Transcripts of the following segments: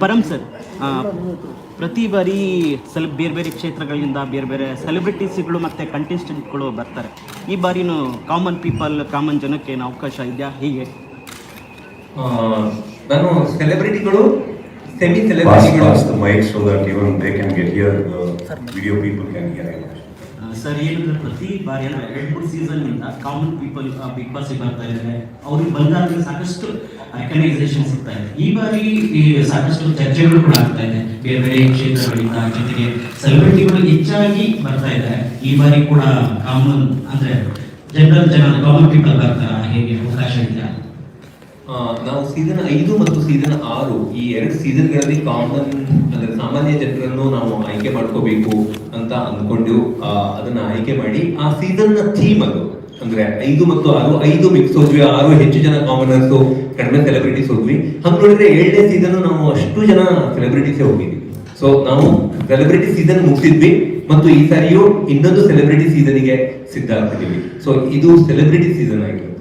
ಪರಂ sir, ಪ್ರತಿ ಬಾರಿ ಬೇರೆ ಬೇರೆ ಕ್ಷೇತ್ರಗಳಿಂದ ಬೇರೆ ಬೇರೆ ಸೆಲೆಬ್ರಿಟೀಸ್ಗಳು ಮತ್ತು ಕಂಟೆಸ್ಟೆಂಟ್ಗಳು ಬರ್ತಾರೆ. ಈ ಬಾರಿನೂ ಕಾಮನ್ ಪೀಪಲ್, ಕಾಮನ್ ಜನಕ್ಕೆ ಏನು ಅವಕಾಶ ಇದೆಯಾ? ಹೀಗೆ ನಾನು ಸೆಲೆಬ್ರಿಟಿಗಳು, semi ಸೆಲೆಬ್ರಿಟಿಗಳು mic so that even they can get here, video people can hear. Sir, ಏನಂದ್ರೆ ಪ್ರತಿ ಬಾರಿ ಅಂದರೆ 2-3 ಸೀಸನ್ನಿಂದ ಕಾಮನ್ ಪೀಪಲ್ ಬಿಗ್ ಬಾಸ್ಗೆ ಬರ್ತಾ ಇದ್ದಾರೆ. ಅವ್ರಿಗೆ ಬಂದಾಗ ಸಾಕಷ್ಟು ರೆಕಗ್ನೈಸೇಷನ್ ಸಿಗ್ತಾ ಇದೆ. ಈ ಬಾರಿ ಸಾಕಷ್ಟು ಚರ್ಚೆಗಳು ಕೂಡ ಆಗ್ತಾ ಇದೆ ಬೇರೆ ಬೇರೆ ಕ್ಷೇತ್ರಗಳಿಂದ. ಜೊತೆಗೆ ಸೆಲೆಬ್ರಿಟಿಗಳು ಹೆಚ್ಚಾಗಿ ಬರ್ತಾ ಇದ್ದಾರೆ. ಈ ಬಾರಿ ಕೂಡ ಕಾಮನ್ ಅಂದರೆ ಜನರಲ್ ಕಾಮನ್ ಪೀಪಲ್ ಬರ್ತಾರ? ಹೇಗೆ ಅವಕಾಶ ಇದೆಯಾ? ನಾವು ಸೀಸನ್ 5 ಮತ್ತು ಸೀಸನ್ 6 ಈ 2 ಸೀಸನ್ಗಳಲ್ಲಿ ಕಾಮನ್ ಅಂದ್ರೆ ಸಾಮಾನ್ಯ ಜನರನ್ನು ನಾವು ಆಯ್ಕೆ ಮಾಡ್ಕೋಬೇಕು ಅಂತ ಅಂದ್ಕೊಂಡು ಅದನ್ನ ಆಯ್ಕೆ ಮಾಡಿ ಆ ಸೀಸನ್ ನ ಥೀಮ್ ಅದು ಅಂದ್ರೆ 5 ಮತ್ತು 6, 5 ಮಿಕ್ಸ್ ಹೋದ್ವಿ, 6 ಹೆಚ್ಚು ಜನ ಕಾಮನರ್ಸ್, ಕಡಿಮೆ ಸೆಲೆಬ್ರಿಟೀಸ್ ಹೋದ್ವಿ. ಹಂಗ್ ನೋಡಿದ್ರೆ 7ನೇ ಸೀಸನ್ ನಾವು ಅಷ್ಟು ಜನ ಸೆಲೆಬ್ರಿಟೀಸೇ ಹೋಗಿದ್ವಿ. ಸೊ ನಾವು ಸೆಲೆಬ್ರಿಟಿ ಸೀಸನ್ ಮುಗಿಸಿದ್ವಿ ಮತ್ತು ಈ ಸಾರಿಯೂ ಇನ್ನೊಂದು ಸೆಲೆಬ್ರಿಟಿ ಸೀಸನ್ಗೆ ಸಿದ್ಧ ಆಗ್ತಿದ್ದೀವಿ. ಸೊ ಇದು ಸೆಲೆಬ್ರಿಟಿ ಸೀಸನ್ ಆಗಿರುತ್ತೆ.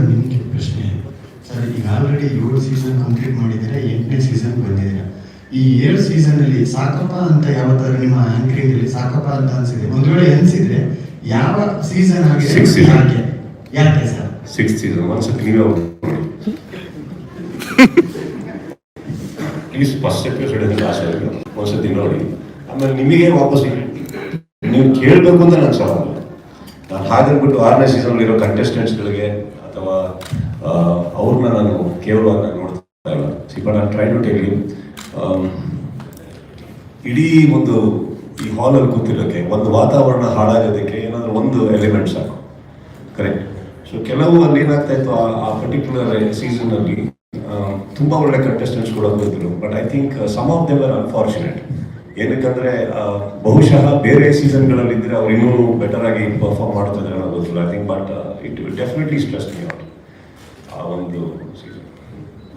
ನಿಮಗೆ ಪ್ರಶ್ನೆ ಸರ್, ಈಗ ಆಲ್ರೆಡಿ 7 ಸೀಸನ್ ಕಂಪ್ಲೀಟ್ ಮಾಡಿದ್ದೀರಾ, 8ನೇ ಸೀಸನ್ ಬಂದಿದ್ದೀರಾ. ಈ 7 ಸೀಸನ್ ಅಲ್ಲಿ ಸಾಕಪ್ಪ ಅಂತ ಯಾವತ್ತಾರು ನಿಮ್ಮ ಆಂಕರಿಂಗ್ ಅಲ್ಲಿ ಸಾಕಪ್ಪ ಅಂತ ಅನ್ಸಿದೆ? ಒಂದ್ ವೇಳೆ ಅನ್ಸಿದ್ರೆ ಯಾವ ಸೀಸನ್ ಆಗಿದೆ? 6th season. ಯಾಕೆ ಸರ್ 6th season? ಒಂದ್ಸತಿ ನೀವೇ ಪ್ಲೀಸ್ ಫಸ್ಟ್ ಎಪಿಸೋಡ್ ಲಾಸ್ಟ್ ಒಂದ್ಸತಿ ನೋಡಿ, ಆಮೇಲೆ ನಿಮಗೆ ವಾಪಸ್ ನೀವು ಕೇಳಬೇಕು ಅಂತ ನಾನು ಸವಾಲು. ನಾನು ಹಾಗನ್ಬಿಟ್ಟು 6ನೇ ಸೀಸನ್ ಇರೋ ಕಂಟೆಸ್ಟೆಂಟ್ಸ್ಗಳಿಗೆ ಅಥವಾ ಅವ್ರನ್ನ ನಾನು ಕೇವಲವಾಗಿ ನಾನು ನೋಡ್ತಾ ಇಲ್ಲ. But I try to tell you, ಇಡೀ ಒಂದು ಈ ಹಾಲಲ್ಲಿ ಕೂತಿರೋಕ್ಕೆ ಒಂದು ವಾತಾವರಣ ಹಾಳಾಗೋದಕ್ಕೆ ಏನಾದರೂ ಒಂದು ಎಲಿಮೆಂಟ್ ಸಾಕು, ಕರೆಕ್ಟ್? ಸೊ ಕೆಲವು ಅಲ್ಲಿ ಏನಾಗ್ತಾ ಇತ್ತು ಆ ಪರ್ಟಿಕ್ಯುಲರ್ ಸೀಸನ್ನಲ್ಲಿ ತುಂಬ ಒಳ್ಳೆ ಕಂಟೆಸ್ಟೆಂಟ್ಸ್ ಕೂಡ ಬಂದಿದ್ರು. But I think some of them are unfortunate. ಏನಕ್ಕಂದ್ರೆ ಬಹುಶಃ ಬೇರೆ ಸೀಸನ್ಗಳಲ್ಲಿ ಇದ್ರೆ ಅವ್ರು ಇನ್ನೂ ಬೆಟರ್ ಆಗಿ ಪರ್ಫಾರ್ಮ್ ಮಾಡ್ತಿದ್ರೆ ಅನ್ನೋದು ಗೊತ್ತಿಲ್ಲ. I think but it definitely stress me out ಆ ಒಂದು ಸೀಸನ್.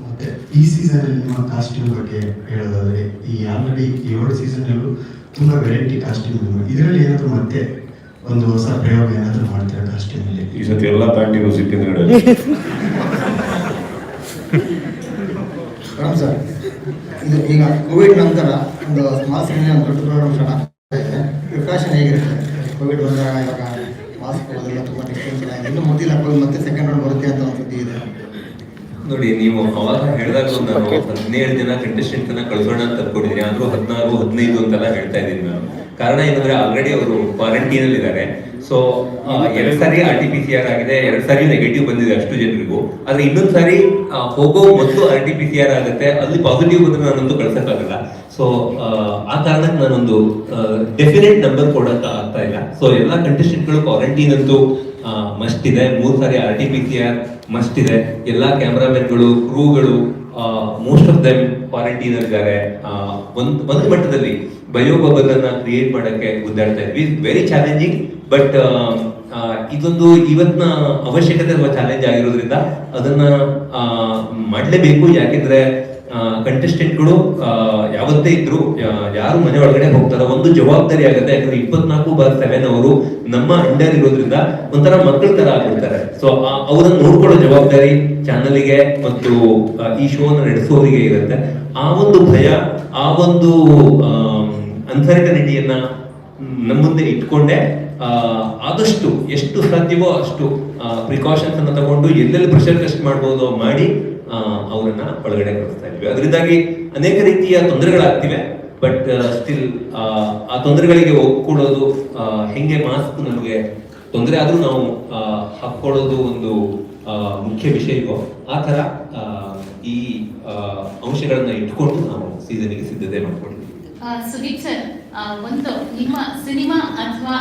ಮತ್ತೆ ಈ ಸೀಸನ್ ನಿಮ್ಮ ಕಾಸ್ಟ್ಯೂಮ್ ಬಗ್ಗೆ ಹೇಳೋದಾದ್ರೆ, ಈ ಆಲ್ರೆಡಿ 7 ಸೀಸನ್ನಲ್ಲೂ ತುಂಬಾ ವೆರೈಟಿ ಕಾಸ್ಟ್ಯೂಮ್, ಇದರಲ್ಲಿ ಏನಾದರೂ ಮತ್ತೆ ಒಂದು ಹೊಸ ಪ್ರಯೋಗ ಏನಾದರೂ ಮಾಡ್ತೀರಾ ಕಾಸ್ಟ್ಯೂಮ್ ಅಲ್ಲಿ? ಈ ಸತಿ ಎಲ್ಲ ಪ್ಯಾಂಟಿಗೂ ಸಿಕ್ಕಿದ್ರೆ ಸರ್, ಇದು ಈಗ ಕೋವಿಡ್ ನಂತರ ಒಂದು ಸ್ಮಾಲ್ ಸ್ಕ್ರೀನ್ ಒಂದು ದೊಡ್ಡ ಪ್ರೋಗ್ರಾಮ್ ಸ್ಟಾರ್ಟ್ ಆಗ್ತಾ ಇದೆ. ಪ್ರಿಕಾಷನ್ ಹೇಗಿರುತ್ತೆ? ಕೋವಿಡ್ ಬಂದಾಗ ಇವಾಗ ಮಾಸ್ಕ್ ಹೋಗೋದಿಲ್ಲ, ತುಂಬ ಡಿಸ್ಟೆನ್ಸ್ ಇಲ್ಲ, ಇನ್ನೂ ಮುಗಿದಿಲ್ಲ, ಕೋವಿಡ್ ಮತ್ತೆ ಸೆಕೆಂಡ್ ರೌಂಡ್ ಬರುತ್ತೆ ಅಂತ ಒಂದು ಸುದ್ದಿ ಇದೆ. ನೋಡಿ, ನೀವು ಅವಾಗ ಹೇಳಿದಾಗ ನಾನು 17 ಜನ ಕಂಟೆಸ್ಟೆಂಟ್ ಅನ್ನ ಕಳ್ಸೋಣ ಅಂತ ಅನ್ಕೊಂಡಿದ್ದೀನಿ. ಆದ್ರೂ 16, 15 ಅಂತೆಲ್ಲ ಹೇಳ್ತಾ ಇದ್ದೀನಿ ನಾನು. ಕಾರಣ ಏನಂದ್ರೆ ಆಲ್ರೆಡಿ ಅವರು ಕ್ವಾರಂಟೈನ್ ಅಲ್ಲಿ ಇದ್ದಾರೆ. ಸೊ 2 ಸಾರಿ RT-PCR ಆಗಿದೆ, 2 ಸಾರಿ ನೆಗೆಟಿವ್ ಬಂದಿದೆ ಅಷ್ಟು ಜನರಿಗೂ. ಆದ್ರೆ ಇನ್ನೊಂದು ಸಾರಿ ಹೋಗೋ ಮೊದಲು RT-PCR ಆಗುತ್ತೆ, ಅಲ್ಲಿ ಪಾಸಿಟಿವ್ ಬಂದ್ರೆ ನಾನೊಂದು ಕಳ್ಸಕ್ಕಾಗಲ್ಲ. ಸೊ ಆ ಕಾರಣಕ್ಕೆ ನಾನೊಂದು ಡೆಫಿನೆಟ್ ನಂಬರ್ ಕೊಡಕ್ ಆಗ್ತಾ ಇಲ್ಲ. ಸೊ ಎಲ್ಲ ಕಂಟೆಸ್ಟೆಂಟ್ಗಳು ಕ್ವಾರಂಟೈನ್ ಅಂತೂ ಮಸ್ಟ್ ಇದೆ. 3 ಸಾರಿ RT-PCR ಮಸ್ಟ್ ಇದೆ. ಎಲ್ಲಾ ಕ್ಯಾಮ್ರಾಮನ್ಗಳು, ಕ್ರೂಗಳು ಮೋಸ್ಟ್ ಆಫ್ ದೆಮ್ ಕ್ವಾರಂಟೈನ್ ಇದ್ದಾರೆ. ಒಂದು ಮಟ್ಟದಲ್ಲಿ ಬಯೋ ಬಬಲ್ ಅನ್ನ ಕ್ರಿಯೇಟ್ ಮಾಡಕ್ಕೆ ಗುದ್ದಾಡ್ತಾ ಇದ್ವಿ. ವೆರಿ ಚಾಲೆಂಜಿಂಗ್, ಬಟ್ ಇದೊಂದು ಇವತ್ತಿನ ಅವಶ್ಯಕತೆ ಅಥವಾ ಚಾಲೆಂಜ್ ಆಗಿರೋದ್ರಿಂದ ಅದನ್ನ ಮಾಡಲೇಬೇಕು. ಯಾಕೆಂದ್ರೆ ಕಂಟೆಸ್ಟೆಂಟ್ಗಳು ಯಾವತ್ತೇ ಇದ್ರು ಯಾರು ಮನೆ ಒಳಗಡೆ ಹೋಗ್ತಾರೋ ಒಂದು ಜವಾಬ್ದಾರಿ ಆಗುತ್ತೆ. ಯಾಕಂದ್ರೆ 24/7 ಅವರು ನಮ್ಮ ಅಂಡರ್ ಇರೋದ್ರಿಂದ ಒಂಥರ ಮಕ್ಕಳ ತರ ಆಗ್ಬಿಡ್ತಾರೆ. ಸೊ ಅವರನ್ನು ನೋಡ್ಕೊಳ್ಳೋ ಜವಾಬ್ದಾರಿ ಚಾನಲ್ಗೆ ಮತ್ತು ಈ ಶೋನ ನಡೆಸೋರಿಗೆ ಇರುತ್ತೆ. ಆ ಒಂದು ಭಯ, ಆ ಒಂದು ಅನ್ಸರ್ಟನಿಟಿಯನ್ನ ನಮ್ಮ ಮುಂದೆ ಇಟ್ಕೊಂಡೆ ಆದಷ್ಟು ಎಷ್ಟು ಸಾಧ್ಯವೋ ಅಷ್ಟು ಪ್ರಿಕಾಷನ್ಸ್ ಅನ್ನ ತಗೊಂಡು ಎಲ್ಲೆಲ್ಲಿ ಪ್ರೆಷರ್ ಟೆಸ್ಟ್ ಮಾಡ್ಬೋದು ಮಾಡಿ ಅವರನ್ನ ಒಳಗಡೆ ಕಳಿಸ್ತಾ ಇದ್ವಿ. ಅದರಿಂದಾಗಿ ಅನೇಕ ರೀತಿಯ ತೊಂದರೆಗಳಾಗ್ತಿವೆ. ಬಟ್ ಸ್ಟಿಲ್ ಆ ತೊಂದರೆಗಳಿಗೆ ಒಪ್ಕೊಳ್ಳೋದು, ಹೆಂಗೆ ಮಾಸ್ಕ್ ನಮಗೆ ತೊಂದರೆ ಆದ್ರೂ ನಾವು ಹಾಕೊಳ್ಳೋದು ಒಂದು ಮುಖ್ಯ ವಿಷಯವೋ ಆ ತರ ಈ ಅಂಶಗಳನ್ನ ಇಟ್ಕೊಂಡು ನಾವು ಸೀಸನ್ಗೆ ಸಿದ್ಧತೆ ಮಾಡ್ಕೊಂಡಿದ್ವಿ. ಸುದೀಪ್ ಸರ್, ಒಂದು ನಿಮ್ಮ ಸಿನಿಮಾ ಅಥವಾ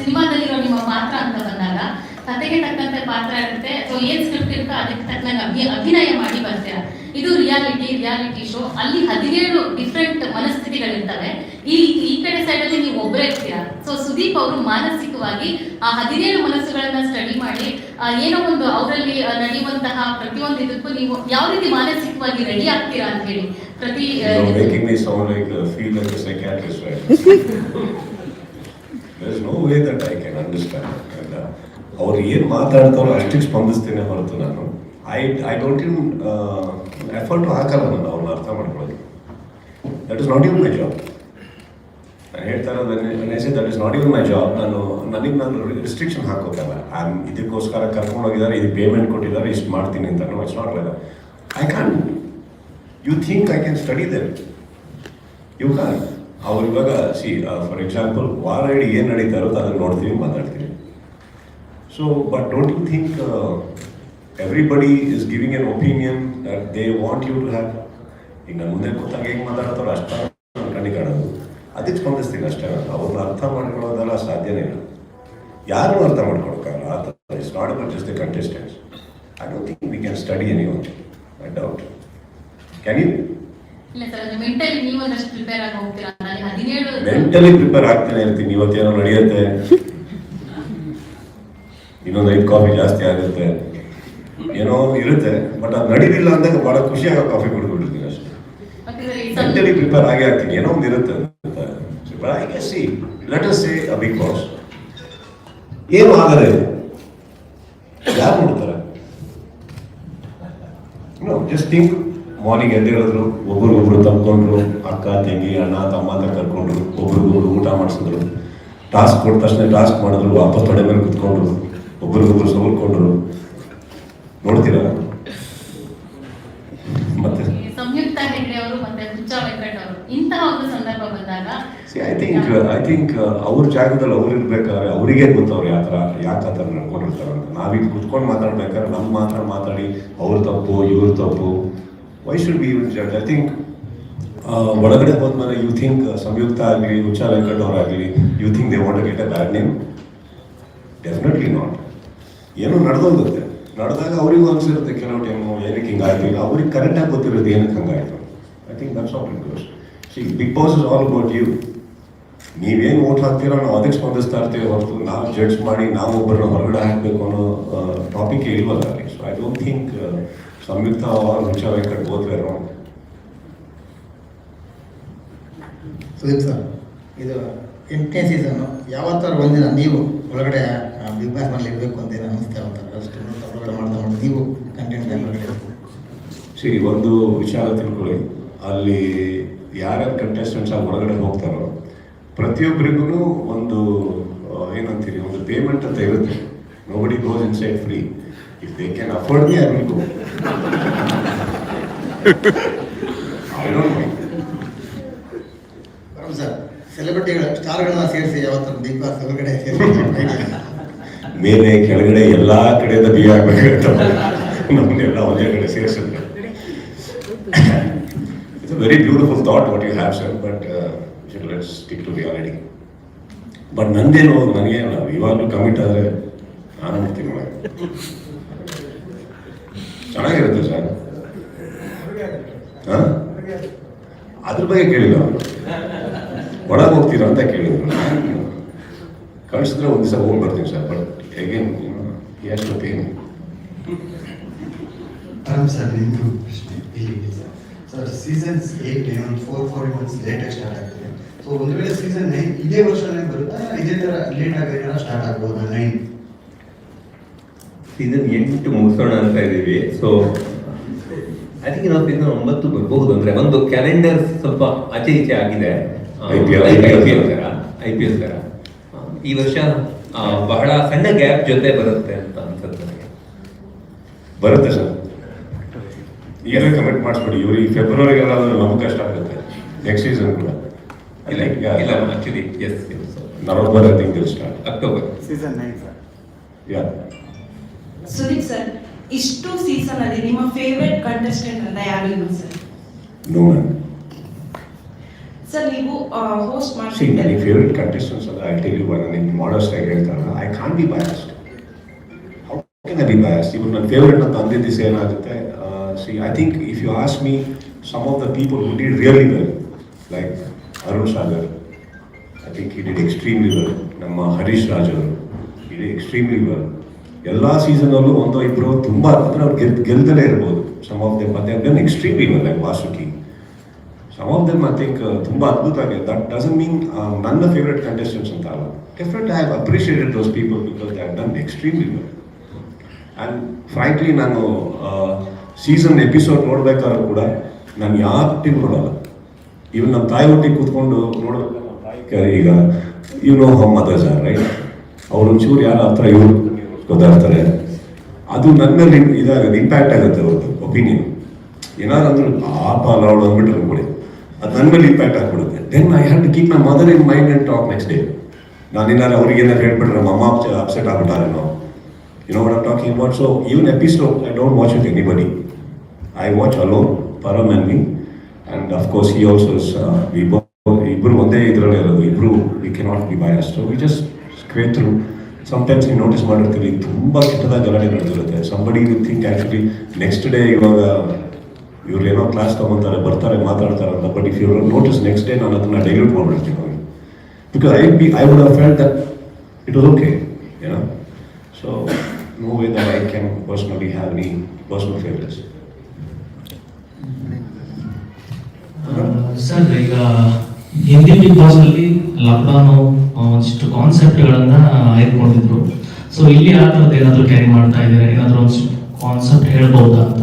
ಸಿನಿಮಾದಲ್ಲಿರೋ ನಿಮ್ಮ ಪಾತ್ರ ಅಂತ ಬಂದಾಗ ಕತೆಗೆ ತಕ್ಕಂತೆ ಪಾತ್ರ ಇರುತ್ತೆ. ಸೊ ಏನ್ ಸ್ಕ್ರಿಪ್ಟ್ ಇರುತ್ತೋ ಅದಕ್ಕೆ ತಕ್ಕಂಗೆ ಅಭಿನಯ ಮಾಡಿ ಬರ್ತೀರಾ. ಇದು ರಿಯಾಲಿಟಿ ಶೋ. ಅಲ್ಲಿ 17 ಡಿಫ್ರೆಂಟ್ ಮನಸ್ಥಿತಿಗಳಿರ್ತವೆ. ಈ ಕಡೆ ಸೈಡ್ ಅಲ್ಲಿ ನೀವು ಒಬ್ಬರೇ ಇರ್ತೀರಾ. ಸೊ ಸುದೀಪ್ ಅವರು ಮಾನಸಿಕವಾಗಿ ಆ 17 ಮನಸ್ಸುಗಳನ್ನ ಸ್ಟಡಿ ಮಾಡಿ ಏನೋ ಒಂದು ಅವರಲ್ಲಿ ನಡೆಯುವಂತಹ ಪ್ರತಿಯೊಂದು ಇದಕ್ಕೂ ನೀವು ಯಾವ ರೀತಿ ಮಾನಸಿಕವಾಗಿ ರೆಡಿ ಆಗ್ತೀರಾ ಅಂತ ಹೇಳಿ ಪ್ರತಿ ಅವ್ರು ಏನ್ ಮಾತಾಡ್ತಾರೋ ಅಷ್ಟಿಗೆ ಸ್ಪಂದಿಸ್ತೇನೆ ಹೊರತು ನಾನು ಐ ಡೋಂಟ್ ಇನ್ ಎಫರ್ಟು ಹಾಕಲ್ಲ ನಾನು ಅವ್ರನ್ನ ಅರ್ಥ ಮಾಡ್ಕೊಳ್ಳೋದು. That is not even my job. ನಾನು ಹೇಳ್ತಾ ಇರೋದು that is not even my job. ನಾನು ರಿಸ್ಟ್ರಿಕ್ಷನ್ ಹಾಕೋಕ್ಕಲ್ಲ. ಇದಕ್ಕೋಸ್ಕರ ಕರ್ಕೊಂಡು ಹೋಗಿದ್ದಾರೆ, ಇದು ಪೇಮೆಂಟ್ ಕೊಟ್ಟಿದ್ದಾರೆ, ಇಷ್ಟು ಮಾಡ್ತೀನಿ ಅಂತ. No, it's not like that. I can. You think I can study them? You can. ಅವ್ರು ಇವಾಗ ಫಾರ್ ಎಕ್ಸಾಂಪಲ್ ವಾರ ಇಡೀ ಏನು ನಡೀತಾ ಇರೋದು ಅದನ್ನು ನೋಡ್ತೀವಿ, ಮಾತಾಡ್ತೀವಿ. So but don't you think everybody is giving an opinion that they want you to have? ಈಗ ನನ್ನ ಮುಂದೆ ಕೂತಾಗ ಹೆಂಗೆ ಮಾತಾಡ್ತಾರೋ ಅಷ್ಟು ನಾನು ಕಣ್ಣಿಗೆ ಕಾಣೋದು, ಅದಕ್ಕೆ ಸ್ಪಂದಿಸ್ತೀನಿ ಅಷ್ಟೇ. ಅವ್ರನ್ನ ಅರ್ಥ ಮಾಡ್ಕೊಳ್ಳೋದೆಲ್ಲ ಸಾಧ್ಯನೇ ಇಲ್ಲ. ಯಾರೂ ಅರ್ಥ ಮಾಡ್ಕೊಳಕ್ಕಾಗಲ್ಲ ಆ ಥರ. It's not about just the contestants. I don't think we can study any one. I doubt. Can you? ಇಲ್ಲ ಸರ್, ಅದು ಮೆಂಟಲಿ ನೀವು ಒಂದಷ್ಟು ಪ್ರಿಪೇರ್ ಆಗಿ ಹೋಗ್ತೀರಾ ಅಂತ. 17 ಮೆಂಟಲಿ ಪ್ರಿಪೇರ್ ಆಗ್ತಾನೆ ಇರ್ತೀನಿ. ಇವತ್ತೇನೋ ನಡೆಯುತ್ತೆ, ಇನ್ನೊಂದು 5 ಕಾಫಿ ಜಾಸ್ತಿ ಆಗುತ್ತೆ, ಏನೋ ಇರುತ್ತೆ. ಬಟ್ ಅದು ನಡೀಲಿಲ್ಲ ಅಂದಾಗ ಭಾಳ ಖುಷಿಯಾಗ ಕಾಫಿ ಕುಡಿದ್ಬಿಡ್ತೀನಿ ಅಷ್ಟೇ. ಮೆಂಟಲಿ ಪ್ರಿಪೇರ್ ಆಗೇ ಆಗ್ತೀನಿ, ಏನೋ ಒಂದು ಇರುತ್ತೆ ಅಂತ. But I can see, let us say a Bigg Boss. ಏನು ಆಗದೆ ಯಾರು ನೋಡ್ತಾರೆ? No, just think. ಮಾರ್ನಿಂಗ್ ಎದ್ದಿರೋದ್ರು, ಒಬ್ರಿಗೊಬ್ರು ತಪ್ಕೊಂಡ್ರು, ಅಕ್ಕ ತಂಗಿ ಅಣ್ಣ ತಮ್ಮ ಅಂತ ಕರ್ಕೊಂಡ್ರು, ಒಬ್ರಿಗೊಬ್ರು ಊಟ ಮಾಡಿಸಿದ್ರು, ಟಾಸ್ಕ್ ಕೊಟ್ಟ ತಕ್ಷಣ ಟಾಸ್ಕ್ ಮಾಡಿದ್ರು, ವಾಪಸ್ ತೊಡೆ ಮೇಲೆ ಕುತ್ಕೊಂಡ್ರು, ಒಬ್ರಿಗೊಬ್ರು ಸೋಲ್ಕೊಂಡ್ರು. ನೋಡ್ತೀರಾ? ಮತ್ತೆ ಸಂಯುಕ್ತ ಹೆಗ್ಡೆ ಅವರು ಮತ್ತೆ ಹುಚ್ಚ ವೆಂಕಟ್ ಅವರು ಇಂತಹ ಒಂದು ಸಂದರ್ಭ ಬಂದಾಗ ಐ ಥಿಂಕ್ ಅವ್ರ ಜಾಗದಲ್ಲಿ ಅವ್ರು ಇರ್ಬೇಕಾದ್ರೆ ಅವರಿಗೆ ಗೊತ್ತವ್ರು ಯಾಕೆ ಆ ಥರ ನಡ್ಕೊಂಡಿರ್ತಾರೆ ಅಂತ. ನಾವೀಗ ಕುತ್ಕೊಂಡು ಮಾತಾಡ್ಬೇಕಾದ್ರೆ ನಮ್ಮ ಮಾತಾಡಿ ಅವ್ರ ತಪ್ಪು ಇವ್ರ ತಪ್ಪು. Why should be even judge? I think ಒಳಗಡೆ ಹೋದ್ಮೇಲೆ ಯು ಥಿಂಕ್ ಸಂಯುಕ್ತ ಆಗಲಿ, ಹುಚ್ಚ ವೆಂಕಟ್ ಅವರಾಗಲಿ, you think they want to get a bad name? Definitely not. ಏನೋ ನಡೆದೋಗುತ್ತೆ. ನಡೆದಾಗ ಅವರಿಗೂ ಅನಿಸಿರುತ್ತೆ ಕೆಲವು ಟೈಮು ಏನಕ್ಕೆ ಹಿಂಗಾಯ್ತು. ಈಗ ಅವ್ರಿಗೆ ಕರೆಕ್ಟಾಗಿ ಗೊತ್ತಿರೋದು ಏನಕ್ಕೆ ಹಂಗಾಯ್ತು. I think that's all it goes. See, Bigg Boss is all about you. ನೀವೇನು ಓಟ್ ಹಾಕ್ತೀರೋ ನಾವು ಅದಕ್ಕೆ ಸ್ಪಂದಿಸ್ತಾ ಇರ್ತೀವಿ ಹೊರತು ನಾವು ಜಡ್ಜ್ ಮಾಡಿ ನಾವು ಒಬ್ಬರನ್ನ ಹೊರಗಡೆ ಹಾಕಬೇಕು ಅನ್ನೋ ಟಾಪಿಕ್ ಇಲ್ವಲ್ಲ ಅಲ್ಲಿ. So I don't think Samyuktha or Huccha Venkat both were wrong. Sudeep sir, ಇದು 8ನೇ ಸೀಸನ್ನು ಯಾವತ್ತಾರ ಒಂದಿನ ನೀವು ಒಳಗಡೆ ಬಿಗ್ ಬಾಸ್ ಮನೇಲಿ ಇರಬೇಕು ಅಂತ ಏನು ಅನ್ನಿಸ್ತಾ ಇರ್ತಾರೆ? ಅಷ್ಟು ಒಳಗಡೆ ಮಾಡ್ತಾ ನೀವು ಕಂಟೆಂಟ್ ಒಳಗಡೆ ಸರಿ, ಒಂದು ವಿಚಾರ ತಿಳ್ಕೊಳ್ಳಿ. ಅಲ್ಲಿ ಯಾರ್ಯಾರು ಕಂಟೆಸ್ಟೆಂಟ್ಸ್ ಆಗಿ ಹೊರಗಡೆ ಹೋಗ್ತಾರೋ ಪ್ರತಿಯೊಬ್ಬರಿಗೂ ಒಂದು ಏನಂತೀರಿ, ಒಂದು ಪೇಮೆಂಟ್ ಅಂತ ಇರುತ್ತೆ. Nobody goes inside free. If they can afford me, I will go. I don't mind. Sir, ಸೆಲೆಬ್ರಿಟಿಗಳ ಸ್ಟಾರ್ಗಳನ್ನ ಸೇರಿಸಿ ಯಾವತ್ತಾರ ಬಿಗ್ ಬಾಸ್ ಹೊರಗಡೆ ಸೇರಿಸಿ ಮೇಲೆ ಕೆಳಗಡೆ ಎಲ್ಲ ಕಡೆಯಿಂದ ಬಿಗಿ ಆಗ್ಬೇಕಾಗುತ್ತೆ. ನಮ್ಮನ್ನೆಲ್ಲ ಒಂದೇ ಕಡೆ ಸೇರಿಸಿದ್ರೆ it's a very beautiful thought what you have sir. But let's stick to reality. But ನಂದೇನು, ನನಗೆ ನಾವು ಇವಾಗಲೂ ಕಮಿಟ್ ಆದರೆ ನಾನು ಮಾಡ್ತೀನಿ ಒಳಗೆ. ಚೆನ್ನಾಗಿರುತ್ತೆ ಸರ್. ಹಾಂ, ಅದ್ರ ಬಗ್ಗೆ ಕೇಳಿಲ್ಲ. ಒಳಗೆ ಹೋಗ್ತೀರಾ ಅಂತ ಕೇಳಿದ್ರು. ಕಳಿಸಿದ್ರೆ ಒಂದು ದಿವಸ ಹೋಗಿ ಬರ್ತೀನಿ ಸರ್. ಬಟ್ ಅಗೇನ್ ಎಷ್ಟು ಪೇನ್. ಸರ್, ನಿಮ್ಮದು ಪ್ರಶ್ನೆ ಇಲ್ಲಿಗೆ ಸರ್. ಸೀಸನ್ಸ್ 8 4 ಮಂತ್ಸ್ ಲೇಟಾಗಿ ಸ್ಟಾರ್ಟ್ ಆಗ್ತದೆ. ಸೊ ಒಂದು ವೇಳೆ ಸೀಸನ್ 9 ಇದೇ ವರ್ಷನೇ ಬರುತ್ತಾ, ಇದೇ ಥರ ಲೇಟ್ ಆಗಿ ಸ್ಟಾರ್ಟ್ ಆಗ್ಬೋದಾ? 9 ಸೀಸನ್ 8 ಮುಗಿಸೋಣ ಅಂತ ಇದ್ದೀವಿ. ಸೊ ಅದಕ್ಕೆ ನಾವು ಸೀಸನ್ 9 ಬರ್ಬಹುದು. ಅಂದ್ರೆ ಒಂದು ಕ್ಯಾಲೆಂಡರ್ ಸ್ವಲ್ಪ ಆಚೆ ಈಚೆ ಆಗಿದೆ. IPL ತರ ಈ ವರ್ಷ ಬಹಳ ಸಣ್ಣ ಗ್ಯಾಪ್ ಜೊತೆ ಬರುತ್ತೆ ಅಂತ ಅನ್ಸುತ್ತೆ ನನಗೆ. ಬರುತ್ತೆ ಸರ್, ಈಗಲೇ ಕಮೆಂಟ್ ಮಾಡಿಸ್ಬಿಡಿ. ಇವ್ರಿಗೆ ಫೆಬ್ರವರಿಗೆಲ್ಲ ನಮ್ಗೆ ಕಷ್ಟ ಆಗುತ್ತೆ. ನೆಕ್ಸ್ಟ್ ಸೀಸನ್ ಕೂಡ ಇಲ್ಲ actually yes, November I think will start. October season 9 sir. Ya, Sudeep sir, ಇಷ್ಟು ಸೀಸನ್ ಅಲ್ಲಿ ನಿಮ್ಮ ಫೇವರೇಟ್ ಕಂಟೆಸ್ಟೆಂಟ್ ಅಂತ ಯಾರು ಇಲ್ಲ ಸರ್? No ma'am. ಸರ್, ನೀವು ಹೋಸ್ಟ್ ಸಿ, ಮಾಡ್ತೀರಿ. ನನಗೆ ಫೇವ್ರೆಟ್ ಕಂಟೆಸ್ಟೆಂಟ್ಸ್ ಅಲ್ಲ. ಐ ಟೆಲ್ ಯು, ನನಗೆ ಮಾಡಸ್ಟ್ ಆಗಿ ಹೇಳ್ತಾರಲ್ಲ, I can't be biased. How can I be biased? ಇವಾಗ ನನ್ನ ಫೇವ್ರೆಟ್ ಅಂತ ಅಂದಿದ್ದ ದಿವಸ ಏನಾಗುತ್ತೆ? See, I think if you ask me, some of the people who did really well, like Arun Sagar, I think he did extremely well. ನಮ್ಮ ಹರೀಶ್ ರಾಜ್ ಅವರು he did extremely well. ಎಲ್ಲ ಸೀಸನಲ್ಲೂ ಒಂದೋ ಇಬ್ಬರು ತುಂಬ, ಅಂದರೆ ಅವ್ರು ಗೆಲ್ದಲೇ ಇರ್ಬೋದು. Some of them they have done extremely well, like Vasuki. Some of them I think ತುಂಬ ಅದ್ಭುತ ಆಗಿದೆ. ದಟ್ ಡಸಂಟ್ ಮೀನ್ ನನ್ನ ಫೇವ್ರೆಟ್ ಕಂಟೆಸ್ಟೆಂಟ್ಸ್ ಅಂತ ಅಲ್ಲ. Definite I have appreciated those people because they have done extremely well. And frankly ನಾನು season episode ನೋಡ್ಬೇಕಾದ್ರೂ ಕೂಡ ನಾನು ಯಾವತ್ತಿಗೂ ನೋಡಲ್ಲ. ಇವನ್ ನಮ್ಮ ತಾಯಿ ಒಟ್ಟಿಗೆ ಕೂತ್ಕೊಂಡು ನೋಡ್ಬೇಕಾದ್ರೆ ಈಗ ಹೌ ಮದರ್ಸ್ ಆರ್ ರೈಟ್, ಅವ್ರು ಒಂಚೂರು ಯಾರ ಹತ್ರ ಇವ್ರು ಗೊತ್ತಾಗ್ತಾರೆ, ಅದು ನನ್ನ ಮೇಲೆ ಇದಾಗುತ್ತೆ, ಇಂಪ್ಯಾಕ್ಟ್ ಆಗುತ್ತೆ ಅವ್ರದ್ದು ಒಪಿನಿಯನ್. ಏನಾದ್ರು ಅಂದ್ರು ಪಾಪ ಅಲ್ಲ ಅವಳು ಅಂದ್ಬಿಟ್ಟು ಅನ್ಕೊಳ್ಳಿ, ಅದು ನನ್ನ ಮೇಲೆ ಇಂಪ್ಯಾಕ್ಟ್ ಆಗ್ಬಿಡುತ್ತೆ. Then I have to keep my mother in mind and talk next day. ನಾನೇನಾದ್ರು ಅವ್ರಿಗೆ ಏನಾದ್ರು ಹೇಳ್ಬಿಟ್ರೆ ನಮ್ಮ ಅಮ್ಮ ಅಪ್ಸೆಟ್ ಆಗ್ಬಿಟ್ಟಾರೇನೋ, you know what I'm talking about. So even episode I don't watch with anybody, I watch alone, Param and me, and of course he also is ibru onde idralli irodu, ibru we cannot be biased, so we just scrape through. Sometimes you notice ಮಾಡಿರ್ತೀವಿ ತುಂಬ ಕೆಟ್ಟದಾಗಿ ಗಲಾಟೆ ನಡೆದಿರುತ್ತೆ. somebody will think actually next day ಇವಾಗ ಇವ್ರು ಏನೋ class ತಗೊಂತಾರೆ ಬರ್ತಾರೆ ಮಾತಾಡ್ತಾರೆ ಅಂತ, but if you notice next day ನಾನು ಅದನ್ನ ಡೈಲ್ಯೂಟ್ ಮಾಡ್ಬಿಡ್ತೀನಿ ಅವ್ರಿಗೆ, because I would have felt that it was okay, you know. So no way that I can personally have any personal favorites. Sir, ಈಗ Hindi big boss ಅಲ್ಲಿ lockdown ಒಂದಿಷ್ಟು ಕಾನ್ಸೆಪ್ಟ್ಗಳನ್ನ ಆಯ್ದುಕೊಂಡಿದ್ರು. So ಇಲ್ಲಿ ಆ ಥರದ್ದು ಏನಾದರೂ ಕ್ಯಾರಿ ಮಾಡ್ತಾ ಇದ್ದಾರೆ, ಏನಾದರೂ ಒಂದು ಕಾನ್ಸೆಪ್ಟ್ ಹೇಳ್ಬೋದಾ ಅಂತ?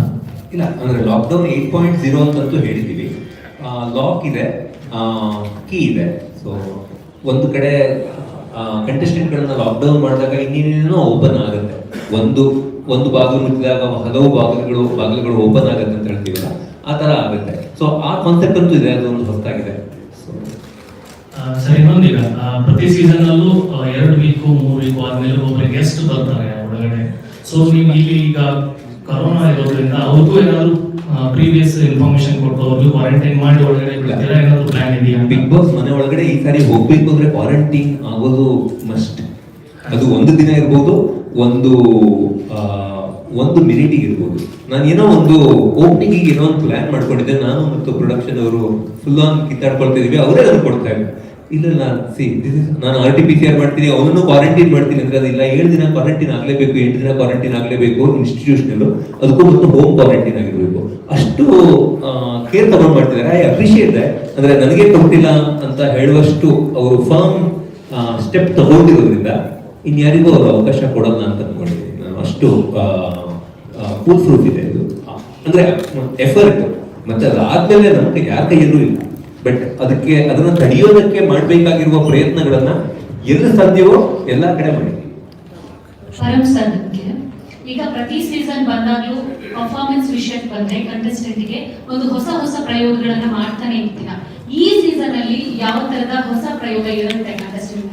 ಇಲ್ಲ, ಅಂದರೆ ಲಾಕ್ಡೌನ್ 8.0 ಅಂತಂತೂ ಹೇಳಿದ್ದೀವಿ. ಲಾಕ್ ಇದೆ, ಕೀ ಇದೆ. ಸೊ ಒಂದು ಕಡೆ ಕಂಟೆಸ್ಟೆಂಟ್ಗಳನ್ನ ಲಾಕ್ಡೌನ್ ಮಾಡಿದಾಗ ಇನ್ನೇನೇನೋ ಓಪನ್ ಆಗುತ್ತೆ. ಒಂದು ಬಾಗಿಲು ಮುಚ್ಚಿದಾಗ ಹಲವು ಬಾಗಿಲುಗಳು ಓಪನ್ ಆಗುತ್ತೆ ಅಂತ ಹೇಳ್ತೀವಲ್ಲ, ಆ ಥರ ಆಗುತ್ತೆ. ಸೊ ಆ ಕಾನ್ಸೆಪ್ಟ್ ಅಂತೂ ಇದೆ, ಅದೊಂದು ಹೊಸದಾಗಿದೆ. ಸರ್, ಇನ್ನೊಂದೀಗ ಪ್ರತಿ ಸೀಸನ್ ಅಲ್ಲೂ 2 ವೀಕು 3 ವೀಕು ಆದ್ಮೇಲೆ ಒಬ್ಬರು ಗೆಸ್ಟ್ ಬರ್ತಾರೆ ಒಳಗಡೆ. ಸೊ ನೀವು ಇಲ್ಲಿ ಈಗ ಕರೋನಾ ಇರೋದ್ರಿಂದ ಅವ್ರಿಗೂ ಏನಾದ್ರು ಪ್ರೀವಿಯಸ್ ಇನ್ಫಾರ್ಮೇಶನ್ ಕೊಟ್ಟು ಅವ್ರಿಗೂ ಕ್ವಾರಂಟೈನ್ ಮಾಡಿ ಒಳಗಡೆ ಬಿಡ್ತೀರಾ, ಏನಾದ್ರು ಪ್ಲಾನ್ ಇದೆಯಾ? ಬಿಗ್ ಬಾಸ್ ಮನೆ ಒಳಗಡೆ ಈ ಸಾರಿ ಹೋಗ್ಬೇಕು ಅಂದ್ರೆ ಕ್ವಾರಂಟೈನ್ ಆಗೋದು ಮಸ್ಟ್. ಅದು 1 ದಿನ ಇರ್ಬೋದು, ಒಂದು ಮಿನಿಟಿಗೆ ಇರ್ಬೋದು. ನಾನು ಏನೋ ಒಂದು ಓಪನಿಂಗಿಗೆ ಏನೋ ಒಂದು ಪ್ಲಾನ್ ಮಾಡ್ಕೊಂಡಿದ್ದೆ, ನಾನು ಮತ್ತು ಪ್ರೊಡಕ್ಷನ್ ಅವರು ಫುಲ್ ಆನ್ ಕಿತ್ತಾಡ್ಕೊಳ್ತಾ ಇದೀವಿ. ಅವರೇ ನನಗೆ ಕೊಡ್ತಾ ಇದ್ರು, ಇಲ್ಲ ನಾನು RT-PCR ಮಾಡ್ತೀನಿ, ಅವನನ್ನು ಕ್ವಾರಂಟೈನ್ ಮಾಡ್ತೀನಿ ಅಂದ್ರೆ ಅದಿಲ್ಲ, 7 ದಿನ ಕ್ವಾರಂಟೈನ್ ಆಗಲೇಬೇಕು, 8 ದಿನ ಕ್ವಾರಂಟೈನ್ ಆಗಲೇಬೇಕು ಇನ್ಸ್ಟಿಟ್ಯೂಷನಲ್, ಅದಕ್ಕೂ ಮತ್ತು ಹೋಮ್ ಕ್ವಾರಂಟೈನ್ ಆಗಿರಬೇಕು. ಅಷ್ಟು ಕೇರ್ ತಗೊಂಡು ಮಾಡ್ತಿದ್ದಾರೆ. I appreciate that. ಅಂದ್ರೆ ನನಗೆ ಕೊಟ್ಟಿಲ್ಲ ಅಂತ ಹೇಳುವಷ್ಟು ಅವರು ಫರ್ಮ್ ಸ್ಟೆಪ್ ತಗೊಂಡಿರೋದ್ರಿಂದ ಇನ್ಯಾರಿಗೂ ಅವರು ಅವಕಾಶ ಕೊಡಲ್ಲ ಅಂತ ಅನ್ಕೊಂಡಿದ್ದೀನಿ ನಾನು. ಅಷ್ಟು ಫುಲ್ ಪ್ರೂಫ್ ಇದೆ ಇದು, ಅಂದ್ರೆ ಎಫರ್ಟ್. ಮತ್ತೆ ಅದಾದ್ಮೇಲೆ ನಮ್ಗೆ ಯಾರ ಕೈಯಲ್ಲೂ ಇಲ್ಲ, ಬಟ್ ಅದನ್ನ ತಡೆಯೋದಕ್ಕೆ ಮಾಡಬೇಕಾಗಿರುವ ಪ್ರಯತ್ನಗಳನ್ನ ಎಲ್ಲ ಸಾಧ್ಯವೋ ಎಲ್ಲ ಕಡೆ ಮಾಡಿ. ಪರಂ ಸರ್, ನಿಮಗೆ ಈಗ ಪ್ರತಿ ಸೀಸನ್ ಬಂದಾಗ್ಲೂ ಪರ್ಫಾರ್ಮೆನ್ಸ್ ವಿಷಯಕ್ಕೆ ಬಂದ್ರೆ ಕಂಟೆಸ್ಟೆಂಟ್ಗೆ ಒಂದು ಹೊಸ ಪ್ರಯೋಗಗಳನ್ನ ಮಾಡ್ತಾನೆ ಇರ್ತೀರಾ. ಈ ಸೀಸನ್ ಅಲ್ಲಿ ಯಾವ ತರದ ಹೊಸ ಪ್ರಯೋಗ ಇರುತ್ತೆ ಕಂಟೆಸ್ಟೆಂಟ್?